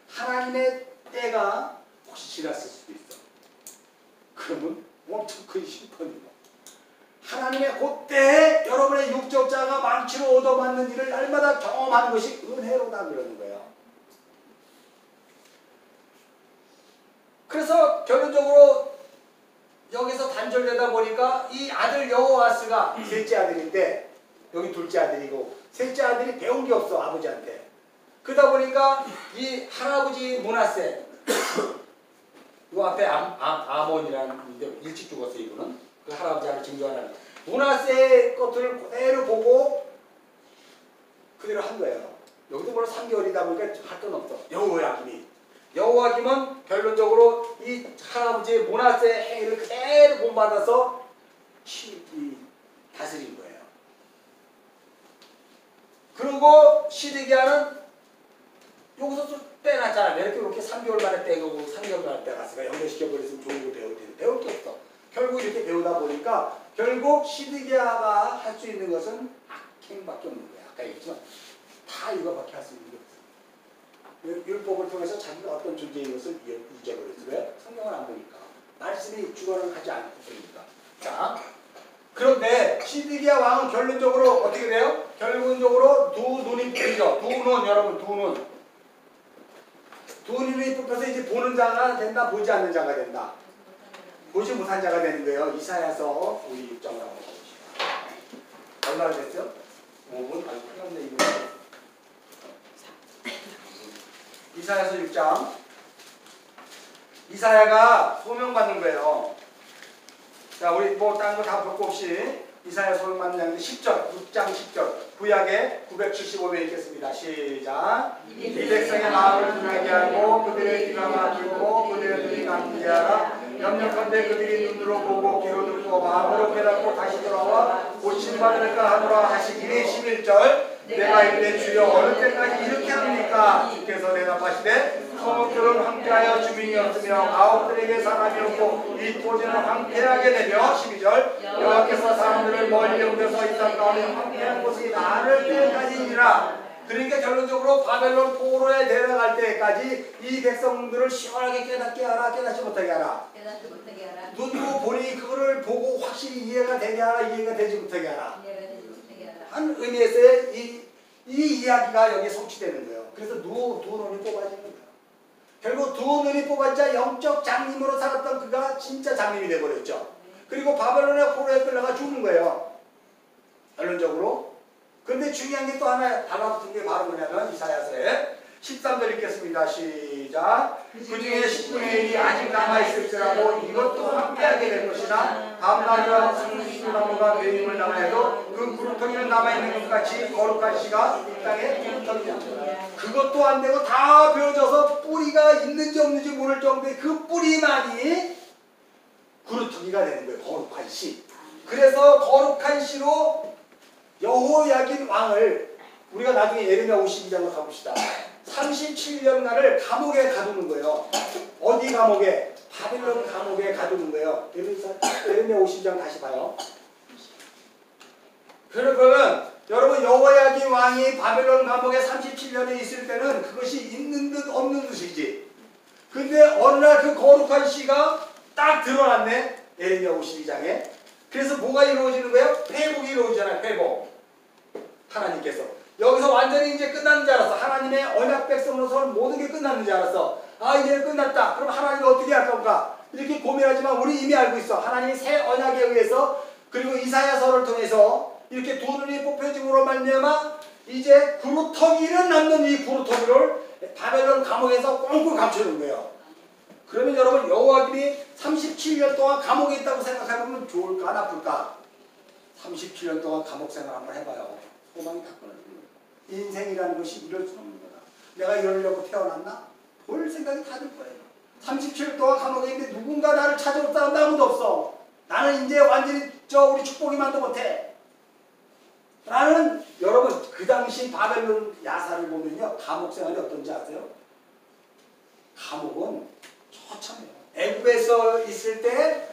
하나님의 때가 혹시 지났을 수도 있어. 그러면 엄청 큰 심판이고 하나님의 그때에 여러분의 육적자가 망치로 얻어맞는 일을 날마다 경험하는 것이 은혜로다 그러는 거예요. 그래서 결론적으로 여기서 단절되다 보니까 이 아들 여호아스가 셋째 아들인데 여기 둘째 아들이고 셋째 아들이 배운 게 없어 아버지한테. 그러다 보니까 이 할아버지 므낫세 이 앞에 아몬이라는 일찍 죽었어요. 이분은 그 할아버지한테 증거하는 므낫세의 것들을 그대로 보고 그대로 한 거예요. 여기도 물론 3개월이다 보니까 할 건 없어. 여호와김은 결론적으로 이 할아버지 므낫세의 행위를 그대로 본받아서 다스린 거예요. 그리고 시드기야는 여기서 좀 빼놨잖아. 왜 이렇게 3개월 만에 빼고 3개월 만에 빼갔을까? 연결시켜버렸으면 좋은 거 배울 게 없어. 결국 이렇게 배우다 보니까 결국 시드기야가 할 수 있는 것은 악행밖에 없는 거야. 아까 얘기했지만 다 이거밖에 할 수 있는 게 없어. 율법을 통해서 자기가 어떤 존재인 것을 잊어버렸어. 왜? 성경을 안 보니까. 말씀이 주관을 하지 않고 그러니까. 자, 그런데 시드기야 왕은 결론적으로 어떻게 돼요? 결론적으로 두 눈이 보이죠. 두 눈, 여러분, 두 눈. 두 눈이 뽑혀서 이제 보는 자가 된다, 보지 않는 자가 된다. 보지 못한 자가 되는 거예요. 이사야서 우리 6장을 한번 봅시다. 얼마나 됐죠? 5분? 아니, 큰일났네, 이거. 이사야서 6장. 이사야가 소명받는 거예요. 자, 우리 뭐 다른 거 다 볼 거 없이 이사야 소명받는 장면 10절, 6장 10절. 구약에 975명 읽겠습니다. 시작. 이 백성의 마음을 둔하게 하고 그들의 귀가 막히고 그들의 눈이 감기게 하라. 염려컨대 그들이 눈으로 보고 귀로 듣고 마음으로 깨닫고 다시 돌아와 고침받을까 하노라 하시기니 11절. 내가 이르되 주여 어느 때까지 이렇게 합니까? 주께서 대답하시되 성읍들은 황폐하여 주민이 없으며 가옥들에게 사람이 없고 이 토지는 황폐하게 되며 12절. 여호와께서 사람들을 멀리 옮겨서 이 땅 가운데 황폐한 곳이 나를 때까지니라. 그러니까 결론적으로 바벨론 포로에 내려갈 때까지 이 백성들을 시원하게 깨닫게 하라. 깨닫지 못하게 하라. 눈으로 보니 그거를 보고 확실히 이해가 되게 하라. 이해가 되지 못하게 하라. 한 의미에서의 이 이야기가 여기에 성취되는 거예요. 그래서 두 눈이 뽑아지는 거예요. 결국 두 눈이 뽑아지자 영적 장님으로 살았던 그가 진짜 장님이 되어버렸죠. 그리고 바벨론의 포로에 끌려가 죽는 거예요. 결론적으로. 그런데 중요한 게 또 하나 달라붙은 게 바로 뭐냐면 이사야서에 13절 읽겠습니다. 시작. 그 중에 10분의 1이 아직 남아있을지라도 이것도 함께하게 될 것이나 다음날이라 상수나무가 배임을 당하여도 그 구루텅이는 남아있는 것 같이 거룩한 씨가 이 땅에 구루텅이야. 그것도 안 되고 다 베어져서 뿌리가 있는지 없는지 모를 정도의 그 뿌리만이 구루텅이가 되는 거예요. 거룩한 씨. 그래서 거룩한 씨로 여호야긴 왕을 우리가 나중에 예레미야 52장으로 가봅시다. 37년간을 감옥에 가두는 거예요. 어디 감옥에? 바벨론 감옥에 가두는 거예요. 예레미야 52장 다시 봐요. 그러면 여러분 여호야긴 왕이 바벨론 감옥에 37년에 있을 때는 그것이 있는 듯 없는 듯이지. 근데 어느 날 그 거룩한 씨가 딱 드러났네. 예레미야 52장에. 그래서 뭐가 이루어지는 거예요? 회복이 이루어지잖아요. 회복. 하나님께서. 여기서 완전히 이제 끝났는 줄 알았어. 하나님의 언약 백성으로서는 모든 게 끝났는 줄 알았어. 아, 이제 끝났다. 그럼 하나님이 어떻게 할 건가? 이렇게 고민하지만 우리 이미 알고 있어. 하나님이 새 언약에 의해서 그리고 이사야서를 통해서 이렇게 두 눈이 뽑혀짐으로 말미암아 이제 구루터기는 남는 이 구루터기를 바벨론 감옥에서 꽁꽁 감춰놓은 거예요. 그러면 여러분 여호와김이 37년 동안 감옥에 있다고 생각해보면 좋을까 나쁠까? 37년 동안 감옥 생활 한번 해봐요. 소망이 다 끊어지는 거예요. 인생이라는 것이 이럴 수 없는 거다. 내가 이러려고 태어났나? 볼 생각이 다 들 거예요. 37년 동안 감옥에 있는데 누군가 나를 찾아올 사람도 아무도 없어. 나는 이제 완전히 우리 축복이만도 못해. 라는, 여러분 그 당시 바벨론 야사를 보면요, 감옥 생활이 어떤지 아세요? 감옥은 처참해요. 애굽에서 있을 때